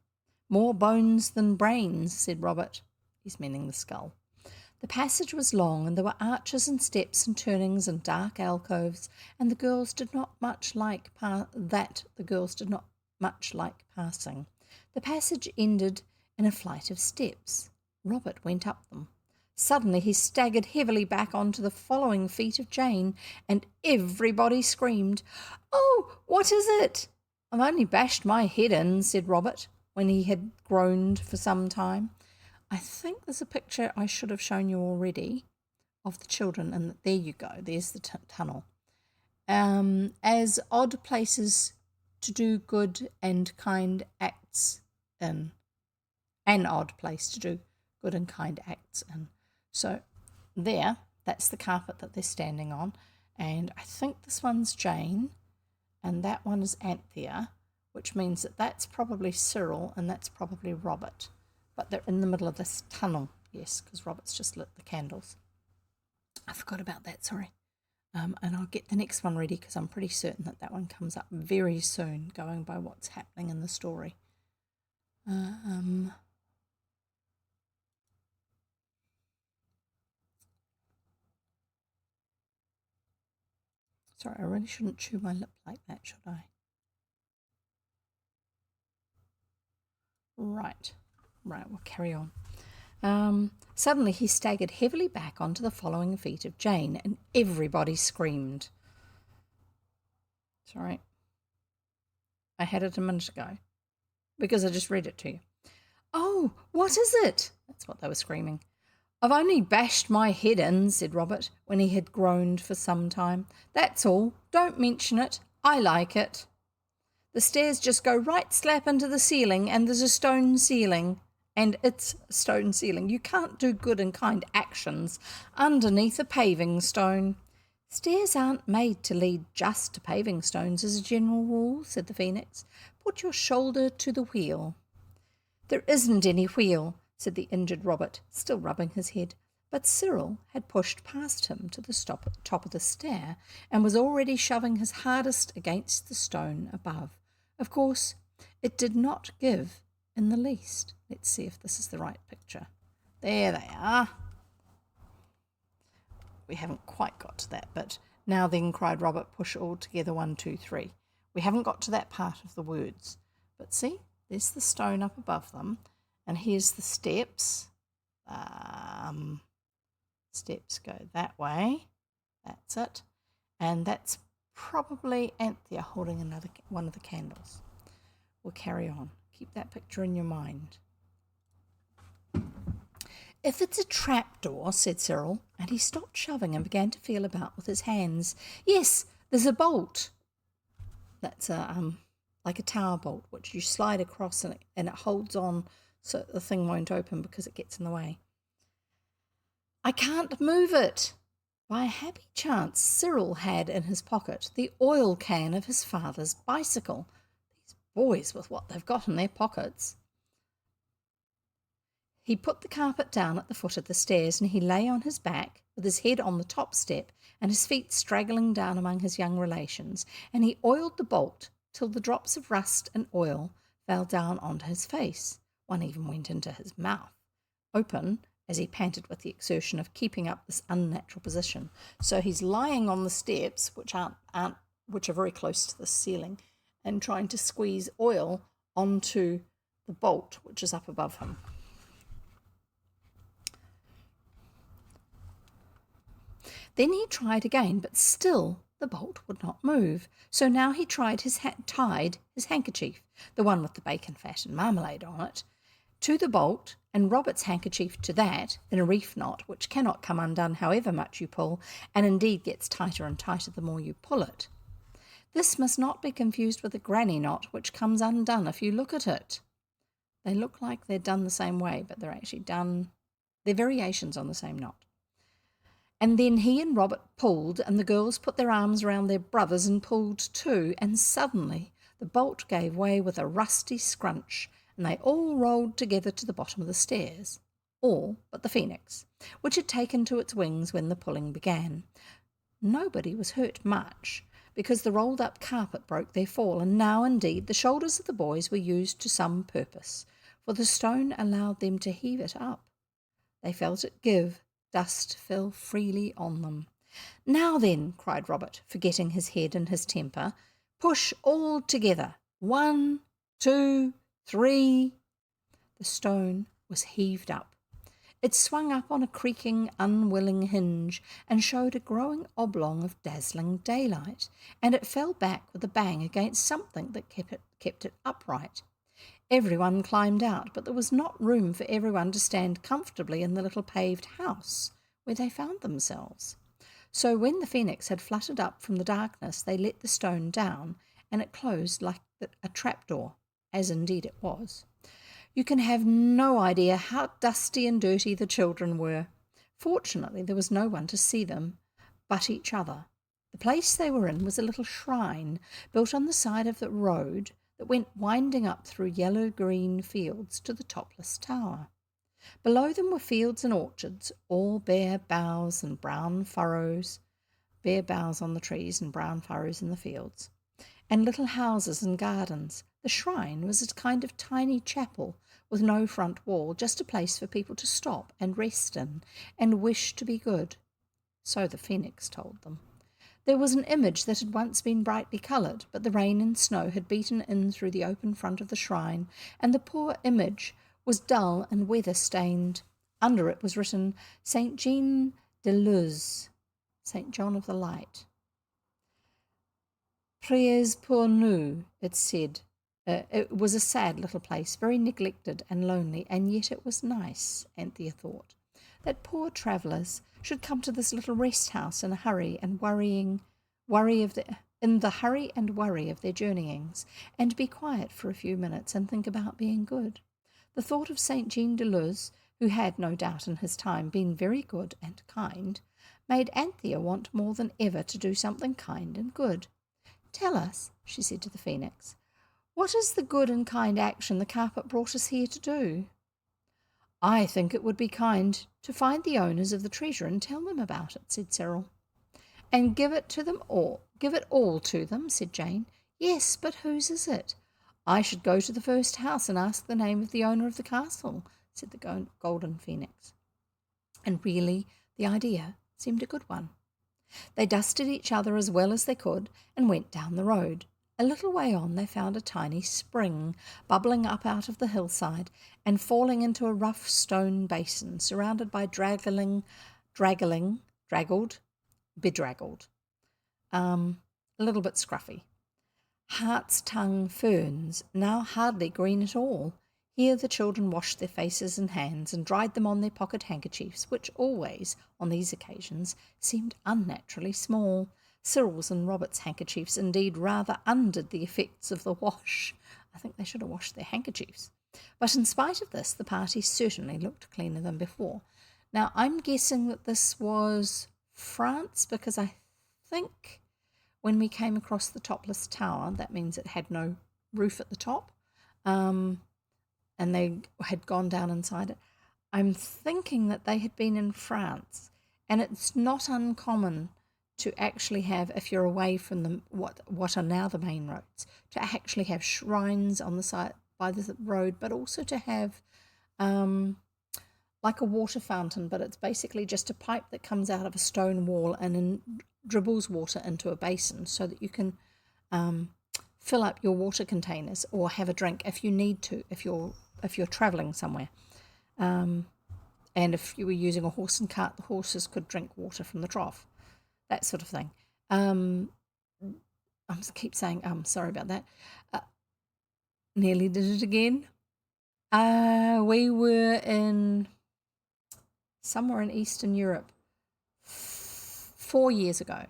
More bones than brains, said Robert. He's meaning the skull. The passage was long, and there were arches and steps and turnings and dark alcoves, and the girls did not much like passing. The passage ended in a flight of steps. Robert went up them. Suddenly he staggered heavily back onto the following feet of Jane, and everybody screamed, "Oh, what is it?" "I've only bashed my head in," said Robert, when he had groaned for some time. I think there's a picture I should have shown you already of the children, and there you go, there's the tunnel. As odd places to do good and kind acts in. An odd place to do good and kind acts in. So there, that's the carpet that they're standing on, and I think this one's Jane, and that one is Anthea, which means that that's probably Cyril and that's probably Robert. But they're in the middle of this tunnel, yes, because Robert's just lit the candles. I forgot about that, sorry. And I'll get the next one ready because I'm pretty certain that that one comes up very soon, going by what's happening in the story. Sorry, I really shouldn't chew my lip like that, should I? Right, we'll carry on. Suddenly he staggered heavily back onto the following feet of Jane, and everybody screamed. Sorry. I had it a minute ago because I just read it to you. "Oh, what is it?" That's what they were screaming. "I've only bashed my head in," said Robert, when he had groaned for some time. "That's all. Don't mention it. I like it. The stairs just go right slap into the ceiling, and there's a stone ceiling. And it's a stone ceiling. You can't do good and kind actions underneath a paving stone." "Stairs aren't made to lead just to paving stones as a general rule," said the Phoenix. "Put your shoulder to the wheel." "There isn't any wheel," said the injured Robert, still rubbing his head. But Cyril had pushed past him to the top of the stair and was already shoving his hardest against the stone above. Of course, it did not give in the least. Let's see if this is the right picture. There they are. We haven't quite got to that bit. "Now then," cried Robert, "push all together, 1, 2, 3. We haven't got to that part of the words. But see, there's the stone up above them, and here's the steps. Steps go that way. That's it. And that's probably Anthea holding one of the candles. We'll carry on. Keep that picture in your mind. "If it's a trapdoor," said Cyril, and he stopped shoving and began to feel about with his hands. "Yes, there's a bolt." That's like a tower bolt, which you slide across and it holds on so the thing won't open because it gets in the way. "I can't move it." By a happy chance, Cyril had in his pocket the oil can of his father's bicycle. These boys with what they've got in their pockets. He put the carpet down at the foot of the stairs, and he lay on his back with his head on the top step and his feet straggling down among his young relations, and he oiled the bolt till the drops of rust and oil fell down onto his face. One even went into his mouth, open as he panted with the exertion of keeping up this unnatural position. So he's lying on the steps, which are very close to the ceiling, and trying to squeeze oil onto the bolt, which is up above him. Then he tried again, but still the bolt would not move. So now he tied his handkerchief, the one with the bacon fat and marmalade on it, to the bolt, and Robert's handkerchief to that, in a reef knot, which cannot come undone however much you pull, and indeed gets tighter and tighter the more you pull it. This must not be confused with a granny knot, which comes undone if you look at it. They look like they're done the same way, but they're actually they're variations on the same knot. And then he and Robert pulled, and the girls put their arms around their brothers and pulled too, and suddenly the bolt gave way with a rusty scrunch, and they all rolled together to the bottom of the stairs, all but the Phoenix, which had taken to its wings when the pulling began. Nobody was hurt much, because the rolled-up carpet broke their fall, and now indeed the shoulders of the boys were used to some purpose, for the stone allowed them to heave it up. They felt it give. Dust fell freely on them. "Now then," cried Robert, forgetting his head and his temper, "push all together. 1, 2, 3." The stone was heaved up. It swung up on a creaking, unwilling hinge and showed a growing oblong of dazzling daylight, and it fell back with a bang against something that kept it upright. Everyone climbed out, but there was not room for everyone to stand comfortably in the little paved house where they found themselves. So when the phoenix had fluttered up from the darkness, they let the stone down, and it closed like a trapdoor, as indeed it was. You can have no idea how dusty and dirty the children were. Fortunately, there was no one to see them but each other. The place they were in was a little shrine built on the side of the road that went winding up through yellow-green fields to the topless tower. Below them were fields and orchards, all bare boughs and brown furrows, bare boughs on the trees and brown furrows in the fields, and little houses and gardens. The shrine was a kind of tiny chapel with no front wall, just a place for people to stop and rest in and wish to be good. So the phoenix told them. There was an image that had once been brightly coloured, but the rain and snow had beaten in through the open front of the shrine, and the poor image was dull and weather-stained. Under it was written, Saint Jean de Luz, Saint John of the Light. Priez pour nous, it said. It was a sad little place, very neglected and lonely, and yet it was nice, Anthea thought, that poor travellers should come to this little rest house in a hurry and in the hurry and worry of their journeyings, and be quiet for a few minutes and think about being good. The thought of Saint Jean de Luz, who had no doubt in his time been very good and kind, made Anthea want more than ever to do something kind and good. "Tell us," she said to the phoenix, "what is the good and kind action the carpet brought us here to do?" "I think it would be kind to find the owners of the treasure and tell them about it," said Cyril. "And give it all to them," said Jane. "Yes, but whose is it?" "I should go to the first house and ask the name of the owner of the castle," said the golden phoenix. And really the idea seemed a good one. They dusted each other as well as they could and went down the road. A little way on they found a tiny spring bubbling up out of the hillside and falling into a rough stone basin surrounded by bedraggled, a little bit scruffy, hart's tongue ferns, now hardly green at all. Here the children washed their faces and hands and dried them on their pocket handkerchiefs, which always, on these occasions, seemed unnaturally small. Cyril's and Robert's handkerchiefs indeed rather undid the effects of the wash. I think they should have washed their handkerchiefs. But in spite of this, the party certainly looked cleaner than before. Now, I'm guessing that this was France, because I think when we came across the topless tower, that means it had no roof at the top, and they had gone down inside it. I'm thinking that they had been in France, and it's not uncommon to actually have, if you're away from what are now the main roads, to actually have shrines on the side by the road, but also to have like a water fountain, but it's basically just a pipe that comes out of a stone wall and dribbles water into a basin so that you can fill up your water containers or have a drink if you need to, if you're travelling somewhere. And if you were using a horse and cart, the horses could drink water from the trough, that sort of thing. I keep saying, sorry about that. Nearly did it again. We were in somewhere in Eastern Europe 4 years ago,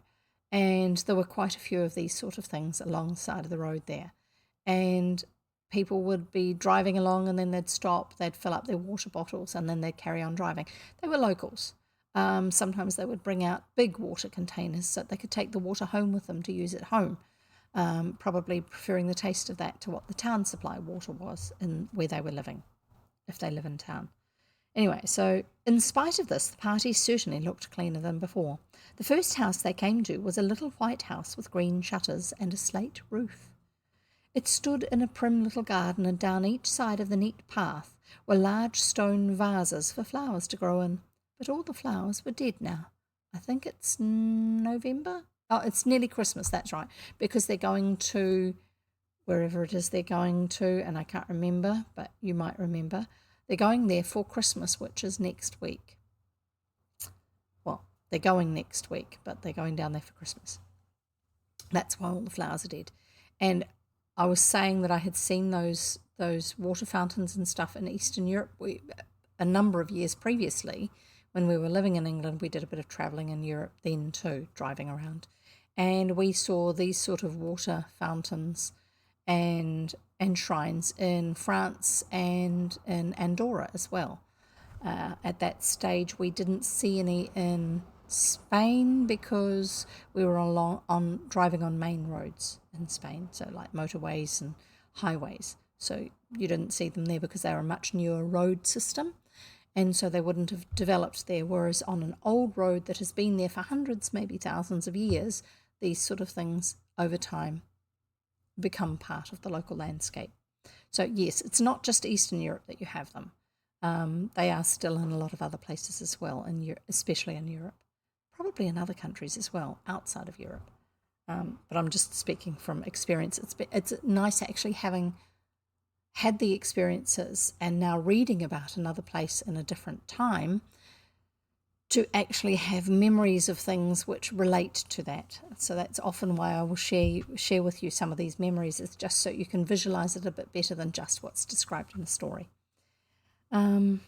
and there were quite a few of these sort of things along the side of the road there. And people would be driving along and then they'd stop, they'd fill up their water bottles, and then they'd carry on driving. They were locals. Sometimes they would bring out big water containers so that they could take the water home with them to use at home, probably preferring the taste of that to what the town supply water was in where they were living, if they live in town. Anyway, so in spite of this, the party certainly looked cleaner than before. The first house they came to was a little white house with green shutters and a slate roof. It stood in a prim little garden, and down each side of the neat path were large stone vases for flowers to grow in. But all the flowers were dead now. I think it's November. Oh, it's nearly Christmas, that's right, because they're going to wherever it is they're going to, and I can't remember, but you might remember. They're going there for Christmas, which is next week. Well, they're going next week, but they're going down there for Christmas. That's why all the flowers are dead. And I was saying that I had seen those water fountains and stuff in Eastern Europe a number of years previously. When we were living in England, we did a bit of travelling in Europe then too, driving around. And we saw these sort of water fountains and shrines in France and in Andorra as well. At that stage, we didn't see any in Spain because we were driving on main roads in Spain, so like motorways and highways. So you didn't see them there because they were a much newer road system, and so they wouldn't have developed there. Whereas on an old road that has been there for hundreds, maybe thousands of years, these sort of things over time become part of the local landscape. So yes, it's not just Eastern Europe that you have them. They are still in a lot of other places as well, especially in Europe, probably in other countries as well outside of Europe. But I'm just speaking from experience. It's nice actually having had the experiences and now reading about another place in a different time to actually have memories of things which relate to that. So that's often why I will share with you some of these memories. It's just so you can visualize it a bit better than just what's described in the story. And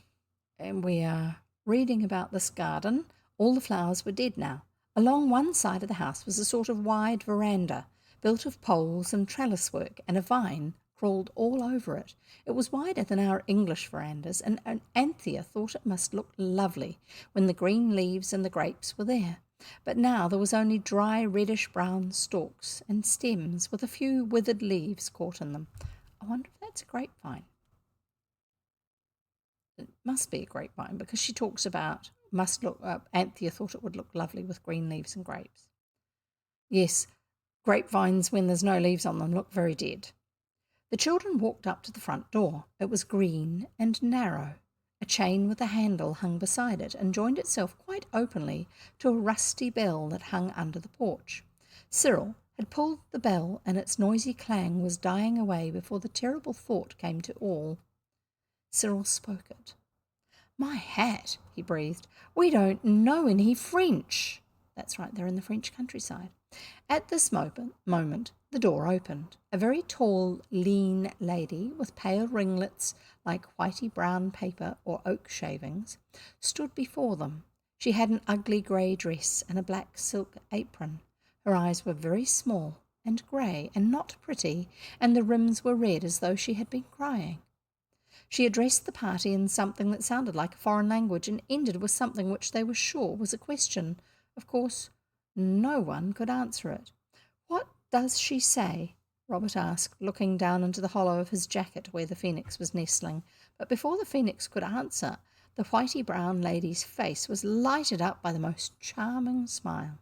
we are reading about this garden. All the flowers were dead now. Along one side of the house was a sort of wide veranda, built of poles and trellis work, and a vine crawled all over it. It was wider than our English verandas, and Anthea thought it must look lovely when the green leaves and the grapes were there. But now there was only dry reddish-brown stalks and stems with a few withered leaves caught in them. I wonder if that's a grapevine. It must be a grapevine because she talks about Anthea thought it would look lovely with green leaves and grapes. Yes, grapevines when there's no leaves on them look very dead. The children walked up to the front door. It was green and narrow. A chain with a handle hung beside it and joined itself quite openly to a rusty bell that hung under the porch. Cyril had pulled the bell, and its noisy clang was dying away before the terrible thought came to all. Cyril spoke it. "My hat," he breathed. "We don't know any French." That's right, they're in the French countryside. At this moment, the door opened. A very tall, lean lady with pale ringlets like whitey brown paper or oak shavings stood before them. She had an ugly grey dress and a black silk apron. Her eyes were very small and grey and not pretty, and the rims were red as though she had been crying. She addressed the party in something that sounded like a foreign language and ended with something which they were sure was a question. Of course, no one could answer it. "What does she say?" Robert asked, looking down into the hollow of his jacket where the phoenix was nestling. But before the phoenix could answer, the whitey-brown lady's face was lighted up by the most charming smile.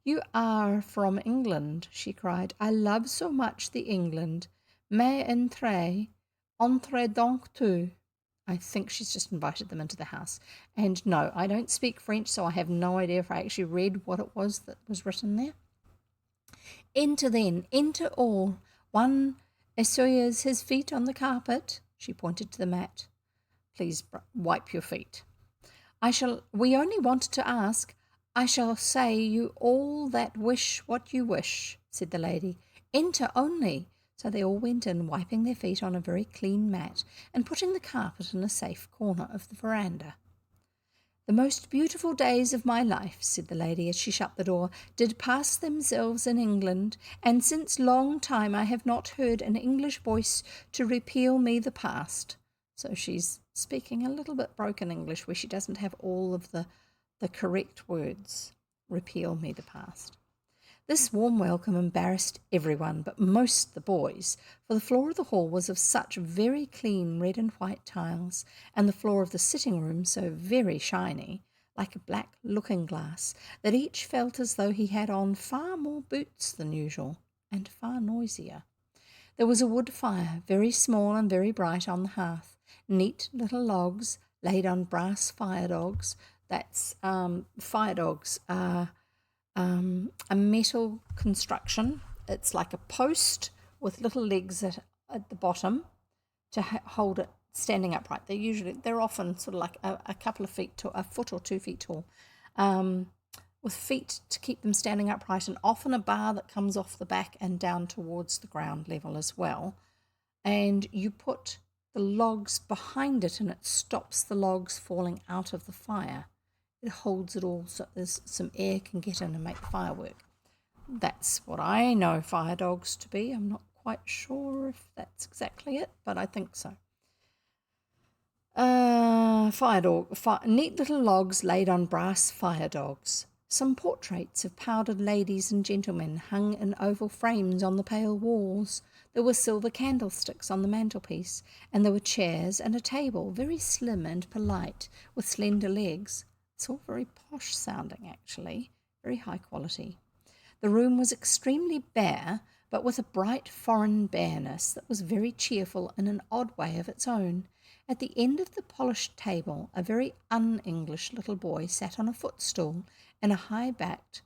"You are from England," she cried. "I love so much the England. Mais entrez donc tout." I think she's just invited them into the house. And no, I don't speak French, so I have no idea if I actually read what it was that was written there. "Enter then, enter all. One essuies his feet on the carpet." She pointed to the mat. "Please wipe your feet." We only wanted to ask. "I shall say you all that wish what you wish," said the lady. "Enter only." So they all went in, wiping their feet on a very clean mat and putting the carpet in a safe corner of the veranda. "The most beautiful days of my life," said the lady as she shut the door, "did pass themselves in England, and since long time I have not heard an English voice to repeal me the past." So she's speaking a little bit broken English where she doesn't have all of the correct words. Repeal me the past. This warm welcome embarrassed everyone, but most the boys, for the floor of the hall was of such very clean red and white tiles, and the floor of the sitting room so very shiny, like a black looking-glass, that each felt as though he had on far more boots than usual, and far noisier. There was a wood fire, very small and very bright, on the hearth, neat little logs laid on brass fire dogs. That's fire dogs are a metal construction. It's like a post with little legs at the bottom to hold it standing upright. They're often sort of like a couple of feet to a foot or 2 feet tall, with feet to keep them standing upright, and often a bar that comes off the back and down towards the ground level as well. And you put the logs behind it, and it stops the logs falling out of the fire. It holds it all so there's some air can get in and make the fire work. That's what I know fire dogs to be. I'm not quite sure if that's exactly it, but I think so. Neat little logs laid on brass fire dogs. Some portraits of powdered ladies and gentlemen hung in oval frames on the pale walls. There were silver candlesticks on the mantelpiece, and there were chairs and a table, very slim and polite, with slender legs. It's all very posh sounding, actually, very high quality. The room was extremely bare, but with a bright foreign bareness that was very cheerful in an odd way of its own. At the end of the polished table, a very un-English little boy sat on a footstool in a high-backed,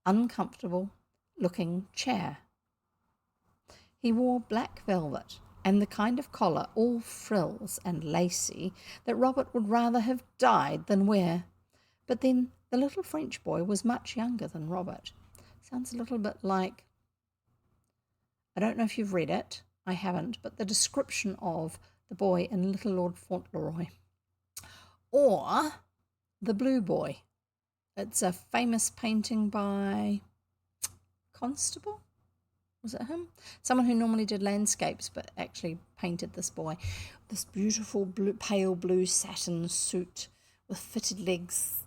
uncomfortable-looking chair. He wore black velvet and the kind of collar, all frills and lacy, that Robert would rather have died than wear. But then the little French boy was much younger than Robert. Sounds a little bit like, I don't know if you've read it, I haven't, but the description of the boy in Little Lord Fauntleroy. Or The Blue Boy. It's a famous painting by Constable. Was it him? Someone who normally did landscapes but actually painted this boy. This beautiful pale blue satin suit with fitted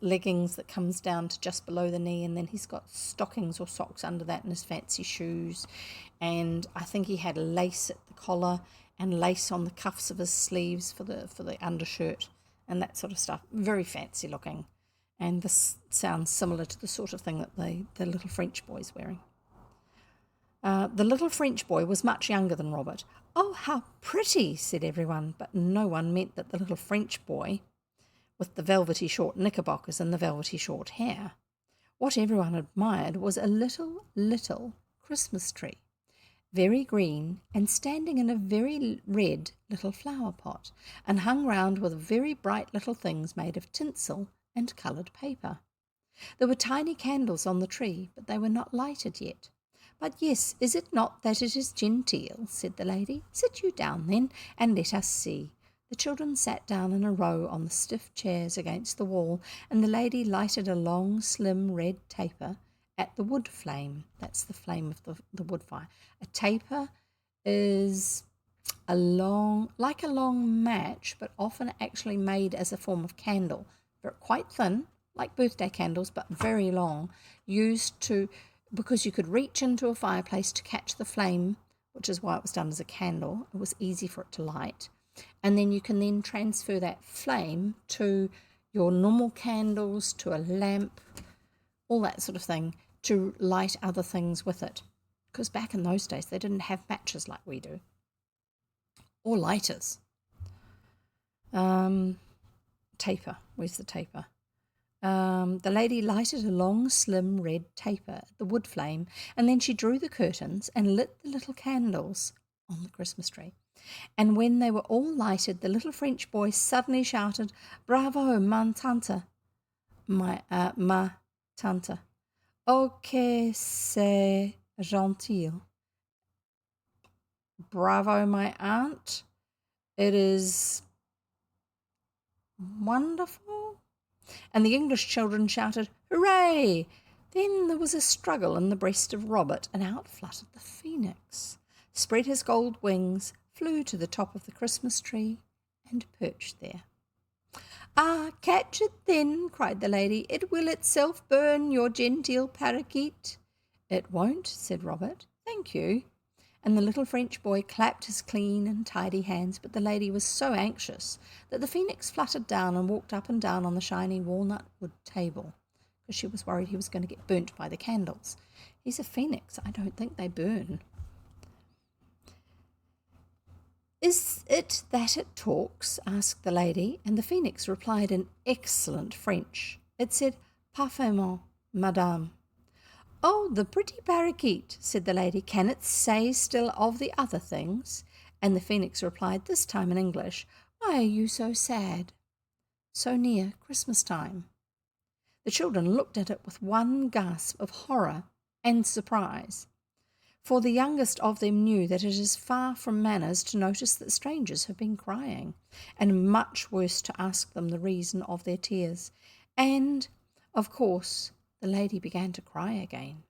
leggings that comes down to just below the knee, and then he's got stockings or socks under that and his fancy shoes. And I think he had lace at the collar and lace on the cuffs of his sleeves for the undershirt and that sort of stuff. Very fancy looking. And this sounds similar to the sort of thing that the little French boy's wearing. The little French boy was much younger than Robert. "Oh, how pretty," said everyone, but no one meant that the little French boy with the velvety short knickerbockers and the velvety short hair. What everyone admired was a little Christmas tree, very green and standing in a very red little flower pot, and hung round with very bright little things made of tinsel and coloured paper. There were tiny candles on the tree, but they were not lighted yet. "But yes, is it not that it is genteel?" said the lady. "Sit you down then, and let us see." The children sat down in a row on the stiff chairs against the wall, and the lady lighted a long, slim red taper at the wood flame. That's the flame of the wood fire. A taper is like a long match, but often actually made as a form of candle. They're quite thin, like birthday candles, but very long, because you could reach into a fireplace to catch the flame, which is why it was done as a candle. It was easy for it to light. And then you can then transfer that flame to your normal candles, to a lamp, all that sort of thing, to light other things with it. Because back in those days, they didn't have matches like we do. Or lighters. Taper. Where's the taper? The lady lighted a long, slim red taper at the wood flame, and then she drew the curtains and lit the little candles on the Christmas tree. And when they were all lighted, the little French boy suddenly shouted, "Bravo, ma tante! Ma tante! Oh, que c'est gentil! Bravo, my aunt! It is wonderful!" And the English children shouted, "Hooray!" Then there was a struggle in the breast of Robert, and out fluttered the phoenix, spread his gold wings, flew to the top of the Christmas tree, and perched there. "Ah, catch it then," cried the lady. "It will itself burn, your genteel parakeet." "It won't," said Robert. "Thank you." And the little French boy clapped his clean and tidy hands, but the lady was so anxious that the phoenix fluttered down and walked up and down on the shiny walnut wood table, because she was worried he was going to get burnt by the candles. He's a phoenix. I don't think they burn. "Is it that it talks?" asked the lady, and the phoenix replied in excellent French. It said, "Parfaitement, madame." "Oh, the pretty parakeet," said the lady. "Can it say still of the other things?" And the phoenix replied, this time in English, "Why are you so sad? So near Christmas time." The children looked at it with one gasp of horror and surprise, for the youngest of them knew that it is far from manners to notice that strangers have been crying, and much worse to ask them the reason of their tears. And, of course, the lady began to cry again,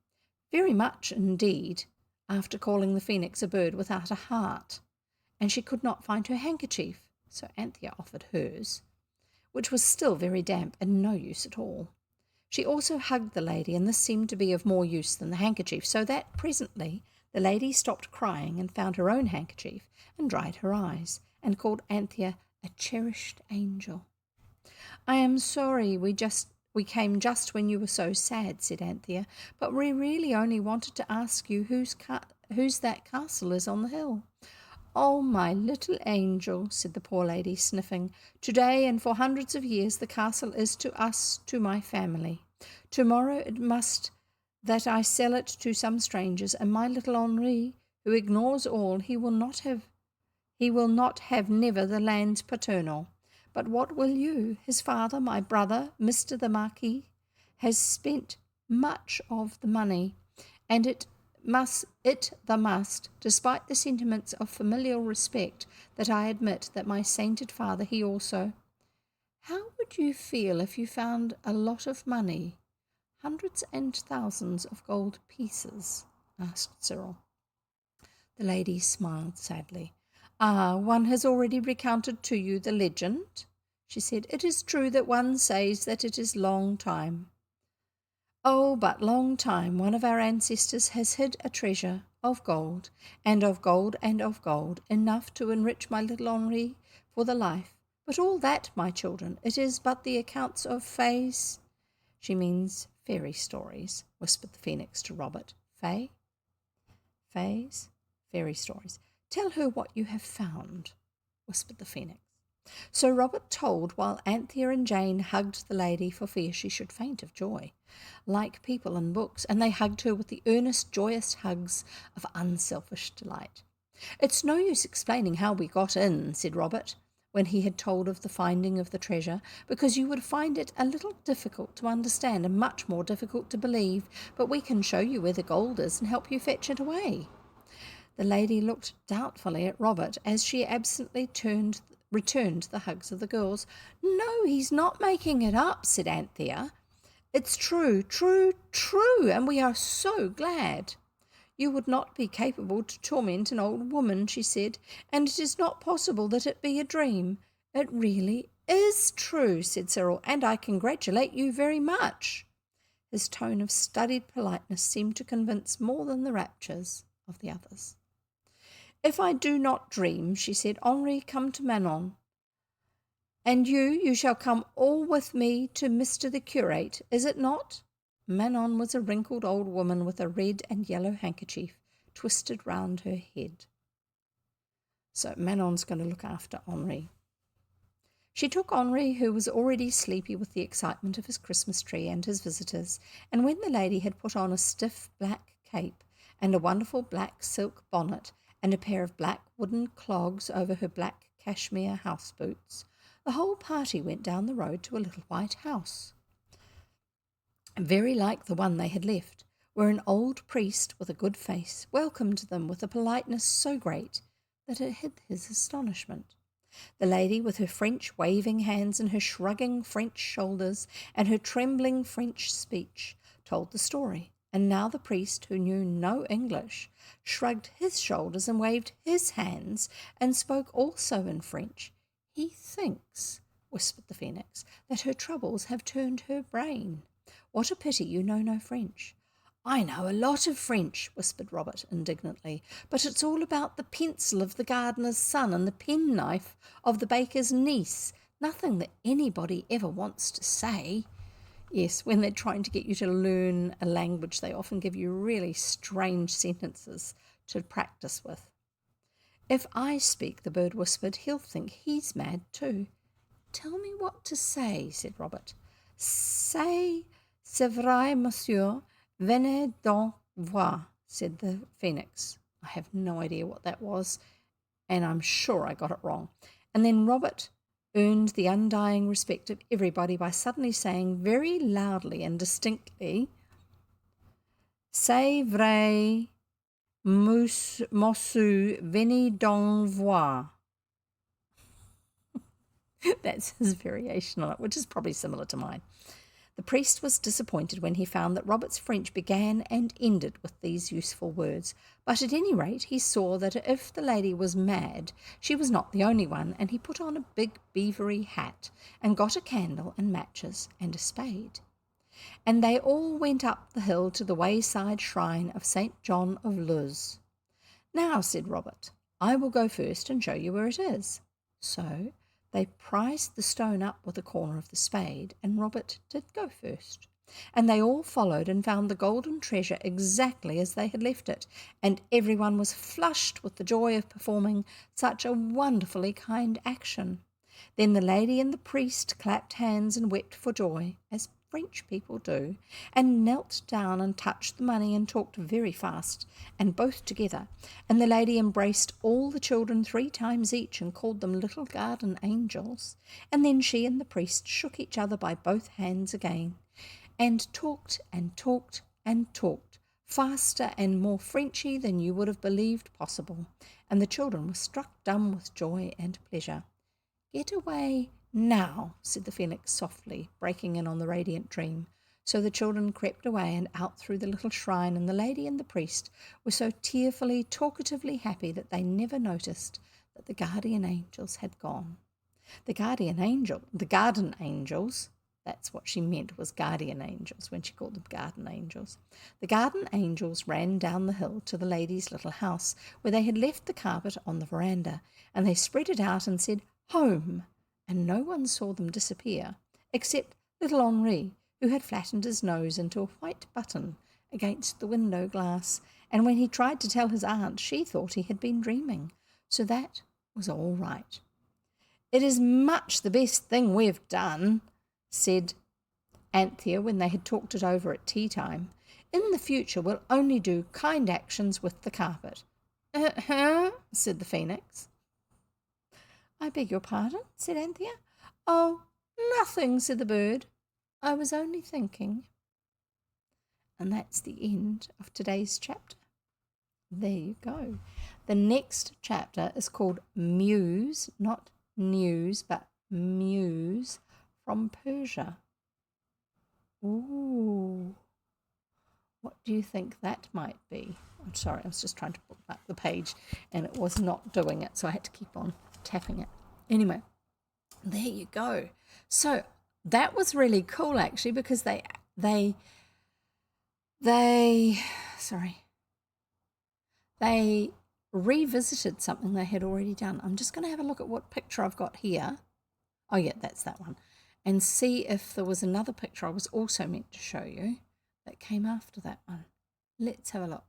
very much indeed, after calling the phoenix a bird without a heart, and she could not find her handkerchief, so Anthea offered hers, which was still very damp and no use at all. She also hugged the lady, and this seemed to be of more use than the handkerchief, so that presently the lady stopped crying and found her own handkerchief and dried her eyes, and called Anthea a cherished angel. "I am sorry we came just when you were so sad," said Anthea, "but we really only wanted to ask you whose that castle is on the hill." "Oh, my little angel," said the poor lady, sniffing. "Today and for hundreds of years the castle is to us, to my family. Tomorrow it must that I sell it to some strangers, and my little Henri, who ignores all, he will not have never the lands paternal. But what will you? His father, my brother, Mr. the Marquis, has spent much of the money, and it must, despite the sentiments of familial respect that I admit that my sainted father, he also. How would you feel if you found a lot of money, hundreds and thousands of gold pieces?" asked Cyril. The lady smiled sadly. "Ah, one has already recounted to you the legend," she said. "It is true that one says that it is long time. Oh, but long time, one of our ancestors has hid a treasure of gold, and of gold, and of gold, enough to enrich my little Henri for the life. But all that, my children, it is but the accounts of fays." "She means fairy stories," whispered the phoenix to Robert. "Fays? Fairy stories. Tell her what you have found," whispered the phoenix. So Robert told, while Anthea and Jane hugged the lady for fear she should faint of joy, like people in books, and they hugged her with the earnest, joyous hugs of unselfish delight. "It's no use explaining how we got in," said Robert, when he had told of the finding of the treasure, "because you would find it a little difficult to understand and much more difficult to believe, but we can show you where the gold is and help you fetch it away." The lady looked doubtfully at Robert as she absently returned the hugs of the girls. "No, he's not making it up," said Anthea. "It's true, true, true, and we are so glad." "You would not be capable to torment an old woman," she said, "and it is not possible that it be a dream." "It really is true," said Cyril, "and I congratulate you very much." His tone of studied politeness seemed to convince more than the raptures of the others. "If I do not dream," she said, "Henri, come to Manon. And you shall come all with me to Mr. the curate, is it not?" Manon was a wrinkled old woman with a red and yellow handkerchief twisted round her head. So Manon's going to look after Henri. She took Henri, who was already sleepy with the excitement of his Christmas tree and his visitors, and when the lady had put on a stiff black cape and a wonderful black silk bonnet and a pair of black wooden clogs over her black cashmere house boots, the whole party went down the road to a little white house, very like the one they had left, where an old priest with a good face welcomed them with a politeness so great that it hid his astonishment. The lady, with her French waving hands and her shrugging French shoulders and her trembling French speech, told the story, and now the priest, who knew no English, shrugged his shoulders and waved his hands and spoke also in French. "He thinks," whispered the phoenix, "that her troubles have turned her brain. What a pity you know no French." I know a lot of French, whispered Robert indignantly, but it's all about the pencil of the gardener's son and the penknife of the baker's niece. Nothing that anybody ever wants to say. Yes, when they're trying to get you to learn a language, they often give you really strange sentences to practice with. If I speak, the bird whispered, he'll think he's mad too. Tell me what to say, said Robert. Say, c'est vrai, monsieur, venez donc voir, said the phoenix. I have no idea what that was, and I'm sure I got it wrong. And then Robert earned the undying respect of everybody by suddenly saying very loudly and distinctly, c'est vrai, monsieur, venez donc voir. That's his variation on it, which is probably similar to mine. The priest was disappointed when he found that Robert's French began and ended with these useful words, but at any rate he saw that if the lady was mad, she was not the only one, and he put on a big beavery hat and got a candle and matches and a spade. And they all went up the hill to the wayside shrine of St. John of Luz. Now, said Robert, I will go first and show you where it is. So they prized the stone up with a corner of the spade, and Robert did go first. And they all followed and found the golden treasure exactly as they had left it, and everyone was flushed with the joy of performing such a wonderfully kind action. Then the lady and the priest clapped hands and wept for joy, as French people do, and knelt down and touched the money and talked very fast, and both together. And the lady embraced all the children 3 times each and called them little garden angels. And then she and the priest shook each other by both hands again, and talked and talked and talked, faster and more Frenchy than you would have believed possible. And the children were struck dumb with joy and pleasure. Get away now, said the phoenix softly, breaking in on the radiant dream. So the children crept away and out through the little shrine, and the lady and the priest were so tearfully, talkatively happy that they never noticed that the guardian angels had gone. The garden angels, that's what she meant, was guardian angels when she called them garden angels. The garden angels ran down the hill to the lady's little house, where they had left the carpet on the veranda, and they spread it out and said, home, and no one saw them disappear, except little Henri, who had flattened his nose into a white button against the window glass, and when he tried to tell his aunt, she thought he had been dreaming. So that was all right. It is much the best thing we've done, said Anthea when they had talked it over at tea time. In the future we'll only do kind actions with the carpet. Said the phoenix. I beg your pardon, said Anthea. Oh, nothing, said the bird. I was only thinking. And that's the end of today's chapter. There you go. The next chapter is called Muse, not news, but Muse from Persia. Ooh. What do you think that might be? I'm sorry, I was just trying to bookmark the page and it was not doing it, so I had to keep on tapping it. Anyway, there you go. So that was really cool actually, because they revisited something they had already done. I'm just going to have a look at what picture I've got here. Oh yeah, that's that one. And see if there was another picture I was also meant to show you that came after that one. Let's have a look.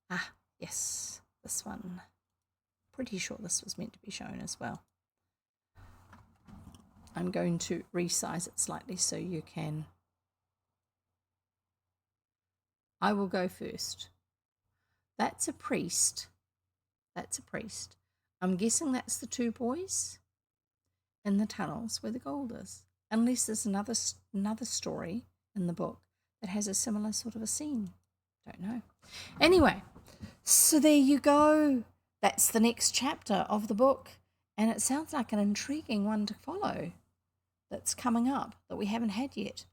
Ah, yes, this one. Pretty sure this was meant to be shown as well. I'm going to resize it slightly so you can. I will go first. That's a priest. That's a priest. I'm guessing that's the 2 boys in the tunnels where the gold is. Unless there's another story in the book that has a similar sort of a scene. Don't know. Anyway, so there you go. That's the next chapter of the book. And it sounds like an intriguing one to follow that's coming up that we haven't had yet.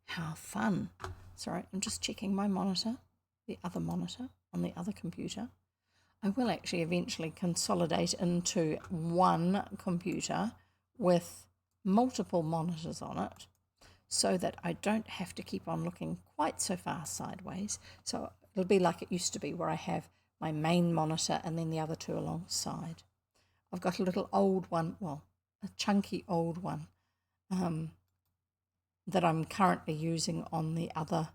How fun. Sorry, I'm just checking my monitor, the other monitor on the other computer. I will actually eventually consolidate into one computer with multiple monitors on it so that I don't have to keep on looking quite so far sideways. So it'll be like it used to be, where I have my main monitor and then the other two alongside. I've got a little old one, well, a chunky old one, that I'm currently using on the other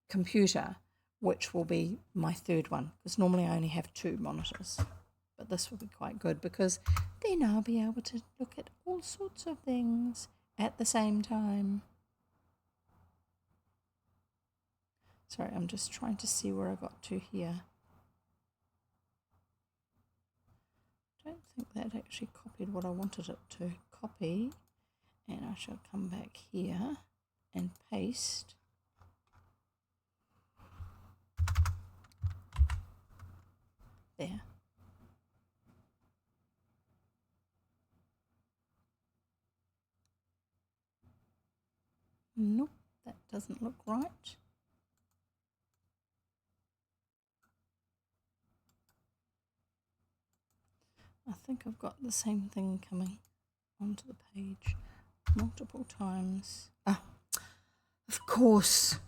computer, which will be my third one, because normally I only have two monitors. But this will be quite good, because then I'll be able to look at all sorts of things at the same time. Sorry, I'm just trying to see where I got to here. I don't think that actually copied what I wanted it to copy. And I shall come back here and paste. There. Nope, that doesn't look right. I think I've got the same thing coming onto the page multiple times. Ah, of course,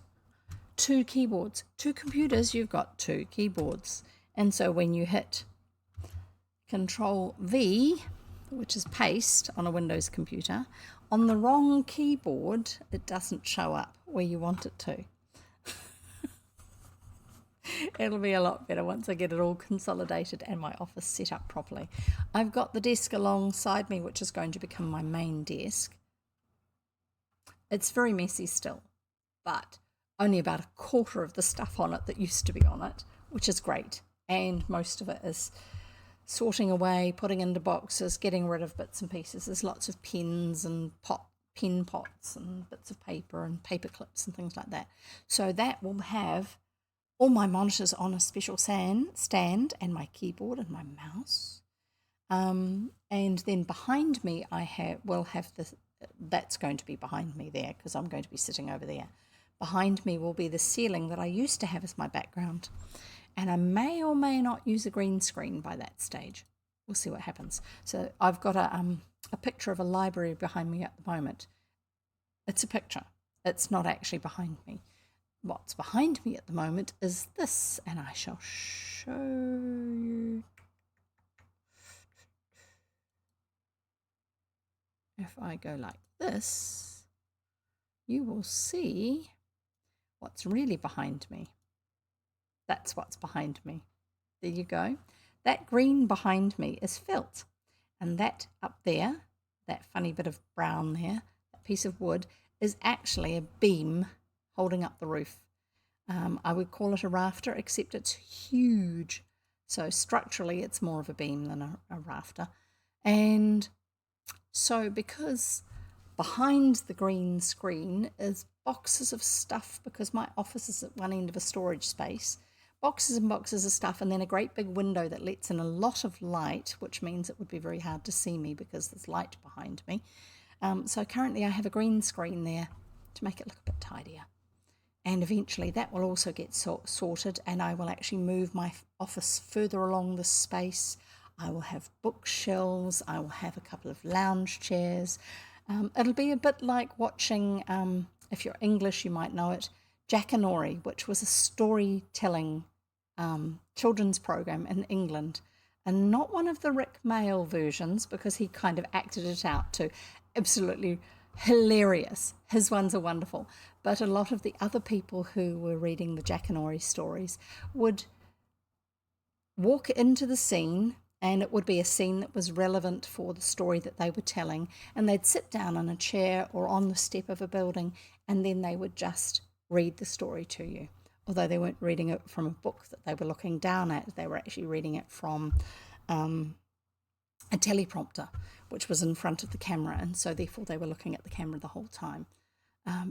two keyboards. Two computers, you've got two keyboards. And so when you hit Control V, which is paste on a Windows computer, on the wrong keyboard, it doesn't show up where you want it to. It'll be a lot better once I get it all consolidated and my office set up properly. I've got the desk alongside me, which is going to become my main desk. It's very messy still, but only about a quarter of the stuff on it that used to be on it, which is great. And most of it is sorting away, putting into boxes, getting rid of bits and pieces. There's lots of pens and pen pots and bits of paper and paper clips and things like that. So that will have all my monitors on a special stand and my keyboard and my mouse. And then behind me will have this, that's going to be behind me there, because I'm going to be sitting over there. Behind me will be the ceiling that I used to have as my background. And I may or may not use a green screen by that stage. We'll see what happens. So I've got a picture of a library behind me at the moment. It's a picture. It's not actually behind me. What's behind me at the moment is this, and I shall show you. If I go like this, you will see what's really behind me. That's what's behind me. There you go. That green behind me is felt. And that up there, that funny bit of brown there, that piece of wood, is actually a beam holding up the roof. I would call it a rafter, except it's huge. So structurally, it's more of a beam than a rafter. And so because behind the green screen is boxes of stuff, because my office is at one end of a storage space, boxes and boxes of stuff, and then a great big window that lets in a lot of light, which means it would be very hard to see me because there's light behind me. So currently I have a green screen there to make it look a bit tidier. And eventually that will also get sorted, and I will actually move my office further along the space. I will have bookshelves. I will have a couple of lounge chairs. It'll be a bit like watching, if you're English, you might know it, Jackanory, which was a storytelling children's program in England. And not one of the Rick Mail versions, because he kind of acted it out too. Absolutely hilarious. His ones are wonderful. But a lot of the other people who were reading the Jackanory stories would walk into the scene, and it would be a scene that was relevant for the story that they were telling, and they'd sit down in a chair or on the step of a building, and then they would just read the story to you. Although they weren't reading it from a book that they were looking down at, they were actually reading it from a teleprompter, which was in front of the camera, and so therefore they were looking at the camera the whole time.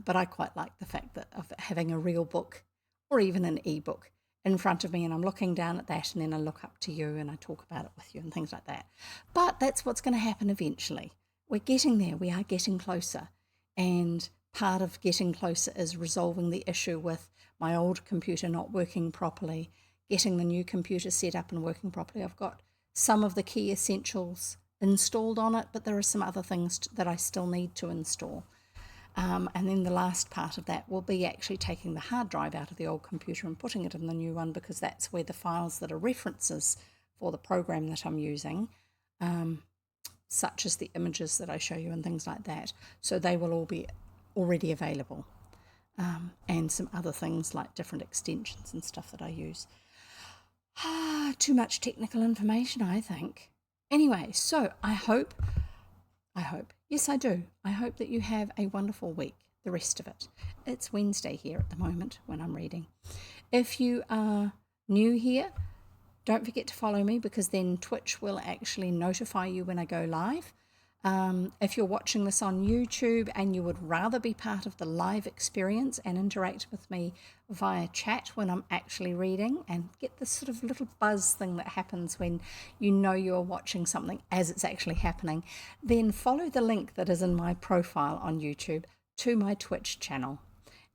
But I quite like the fact that of having a real book or even an e-book in front of me, and I'm looking down at that, and then I look up to you and I talk about it with you and things like that. But that's what's going to happen eventually. We're getting there. We are getting closer. And part of getting closer is resolving the issue with my old computer not working properly, getting the new computer set up and working properly. I've got some of the key essentials installed on it, but there are some other things that I still need to install. And then the last part of that will be actually taking the hard drive out of the old computer and putting it in the new one, because that's where the files that are references for the program that I'm using, such as the images that I show you and things like that. So they will all be already available, and some other things like different extensions and stuff that I use. Too much technical information, I think. Anyway, so I hope, yes, I do. I hope that you have a wonderful week, the rest of it. It's Wednesday here at the moment when I'm reading. If you are new here, don't forget to follow me, because then Twitch will actually notify you when I go live. If you're watching this on YouTube and you would rather be part of the live experience and interact with me via chat when I'm actually reading, and get this sort of little buzz thing that happens when you know you're watching something as it's actually happening, then follow the link that is in my profile on YouTube to my Twitch channel.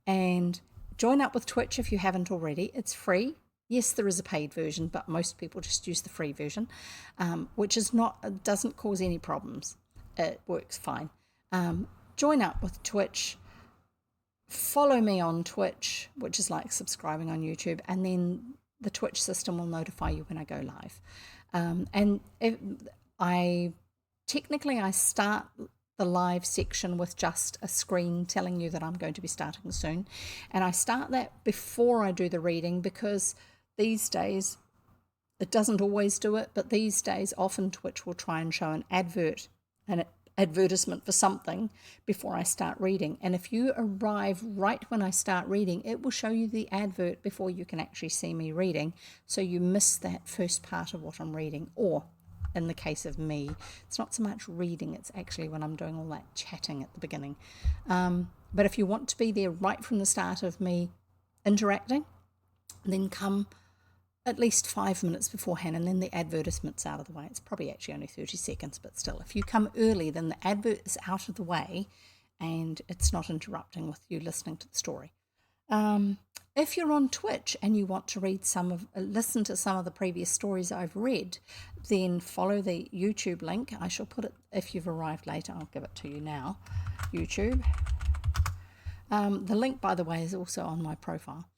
And join up with Twitch if you haven't already. It's free. Yes, there is a paid version, but most people just use the free version, which doesn't cause any problems. It works fine. Join up with Twitch. Follow me on Twitch, which is like subscribing on YouTube, and then the Twitch system will notify you when I go live. And I start the live section with just a screen telling you that I'm going to be starting soon, and I start that before I do the reading, because these days, it doesn't always do it, but these days often Twitch will try and show an advertisement for something before I start reading. And if you arrive right when I start reading, it will show you the advert before you can actually see me reading. So you miss that first part of what I'm reading. Or in the case of me, it's not so much reading, it's actually when I'm doing all that chatting at the beginning. But if you want to be there right from the start of me interacting, then come at least 5 minutes beforehand, and then the advertisement's out of the way. It's probably actually only 30 seconds, but still, if you come early, then the advert is out of the way and it's not interrupting with you listening to the story. If you're on Twitch and you want to listen to some of the previous stories I've read, then follow the YouTube link. I shall put it, if you've arrived later, I'll give it to you now. YouTube. The link, by the way, is also on my profile.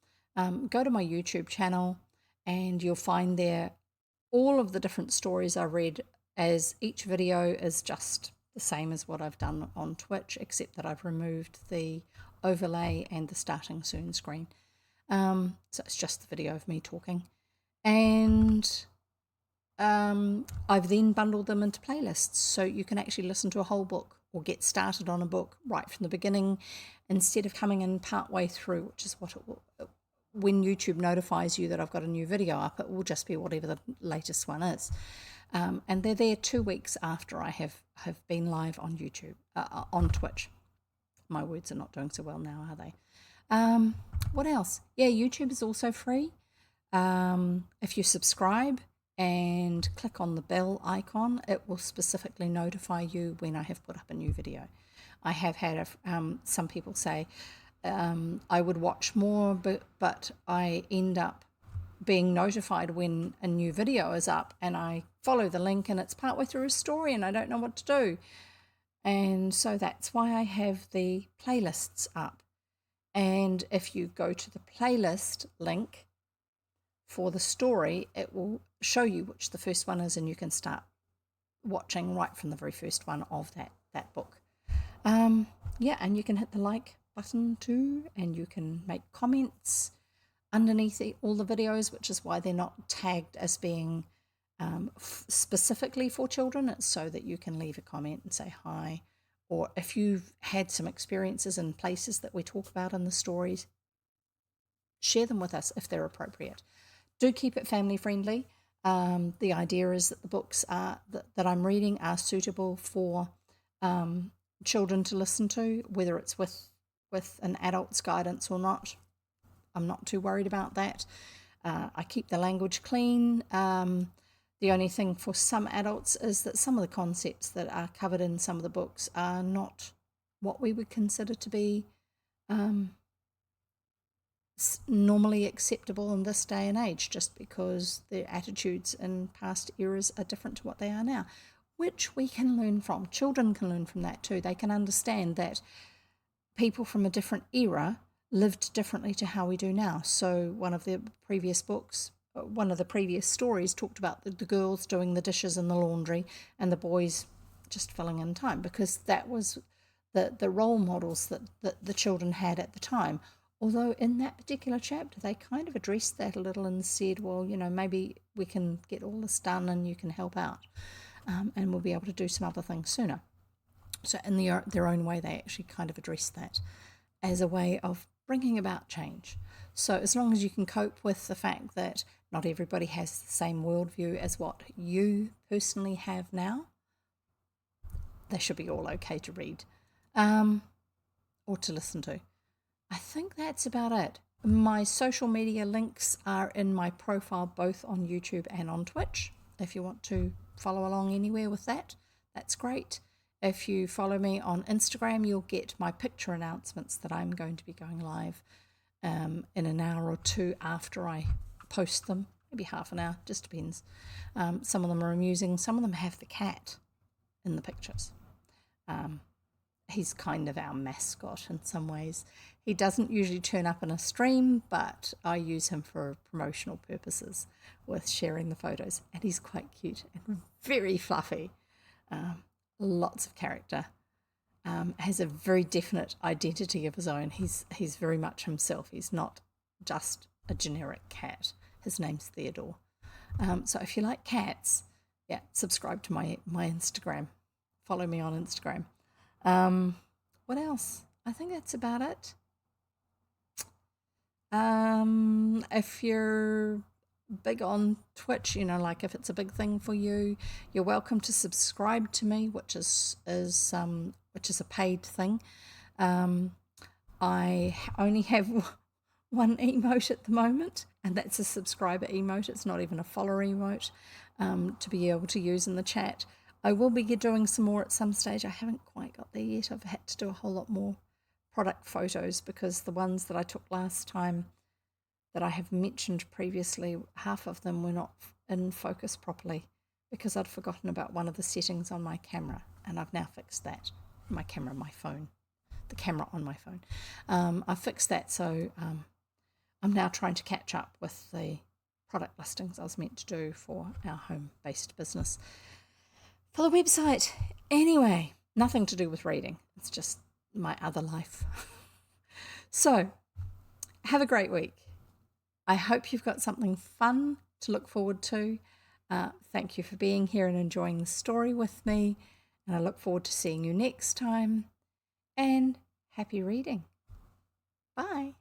Go to my YouTube channel, and you'll find there all of the different stories I read, as each video is just the same as what I've done on Twitch, except that I've removed the overlay and the starting soon screen. So it's just the video of me talking. And I've then bundled them into playlists, so you can actually listen to a whole book or get started on a book right from the beginning, instead of coming in part way through, which is what it will. When YouTube notifies you that I've got a new video up, it will just be whatever the latest one is. And they're there 2 weeks after I have been live on YouTube, on Twitch. My words are not doing so well now, are they? What else? Yeah, YouTube is also free. If you subscribe and click on the bell icon, it will specifically notify you when I have put up a new video. I have had some people say, I would watch more, but I end up being notified when a new video is up, and I follow the link and it's partway through a story and I don't know what to do. And so that's why I have the playlists up. And if you go to the playlist link for the story, it will show you which the first one is, and you can start watching right from the very first one of that book. Yeah, and you can hit the like button too, and you can make comments underneath all the videos, which is why they're not tagged as being specifically for children. It's so that you can leave a comment and say hi, or if you've had some experiences in places that we talk about in the stories, share them with us if they're appropriate. Do keep it family friendly. The idea is that the books that I'm reading are suitable for children to listen to, whether it's with an adult's guidance or not. I'm not too worried about that. I keep the language clean. The only thing for some adults is that some of the concepts that are covered in some of the books are not what we would consider to be normally acceptable in this day and age, just because the attitudes in past eras are different to what they are now, which we can learn from. Children can learn from that too. They can understand that people from a different era lived differently to how we do now. So one of the previous stories talked about the girls doing the dishes and the laundry and the boys just filling in time, because that was the role models that the children had at the time. Although in that particular chapter, they kind of addressed that a little and said, well, maybe we can get all this done and you can help out, and we'll be able to do some other things sooner. So in their own way, they actually kind of addressed that as a way of bringing about change. So as long as you can cope with the fact that not everybody has the same worldview as what you personally have now, they should be all okay to read, or to listen to. I think that's about it. My social media links are in my profile, both on YouTube and on Twitch. If you want to follow along anywhere with that, that's great. If you follow me on Instagram, you'll get my picture announcements that I'm going to be going live in an hour or two after I post them, maybe half an hour, just depends. Some of them are amusing. Some of them have the cat in the pictures. He's kind of our mascot in some ways. He doesn't usually turn up in a stream, but I use him for promotional purposes with sharing the photos. And he's quite cute and very fluffy. Lots of character. Has a very definite identity of his own. He's very much himself. He's not just a generic cat. His name's Theodore. So if you like cats, yeah, subscribe to my Instagram. Follow me on Instagram. What else? I think that's about it. If you're big on Twitch, like if it's a big thing for you, you're welcome to subscribe to me, which is a paid thing. I only have one emote at the moment, and that's a subscriber emote. It's not even a follower emote, to be able to use in the chat. I will be doing some more at some stage. I haven't quite got there yet. I've had to do a whole lot more product photos, because the ones that I took last time that I have mentioned previously, half of them were not in focus properly because I'd forgotten about one of the settings on my camera, and I've now fixed that. My camera, my phone, the camera on my phone. I fixed that, so I'm now trying to catch up with the product listings I was meant to do for our home-based business for the website. Anyway, nothing to do with reading. It's just my other life. So, have a great week. I hope you've got something fun to look forward to. Thank you for being here and enjoying the story with me. And I look forward to seeing you next time. And happy reading. Bye.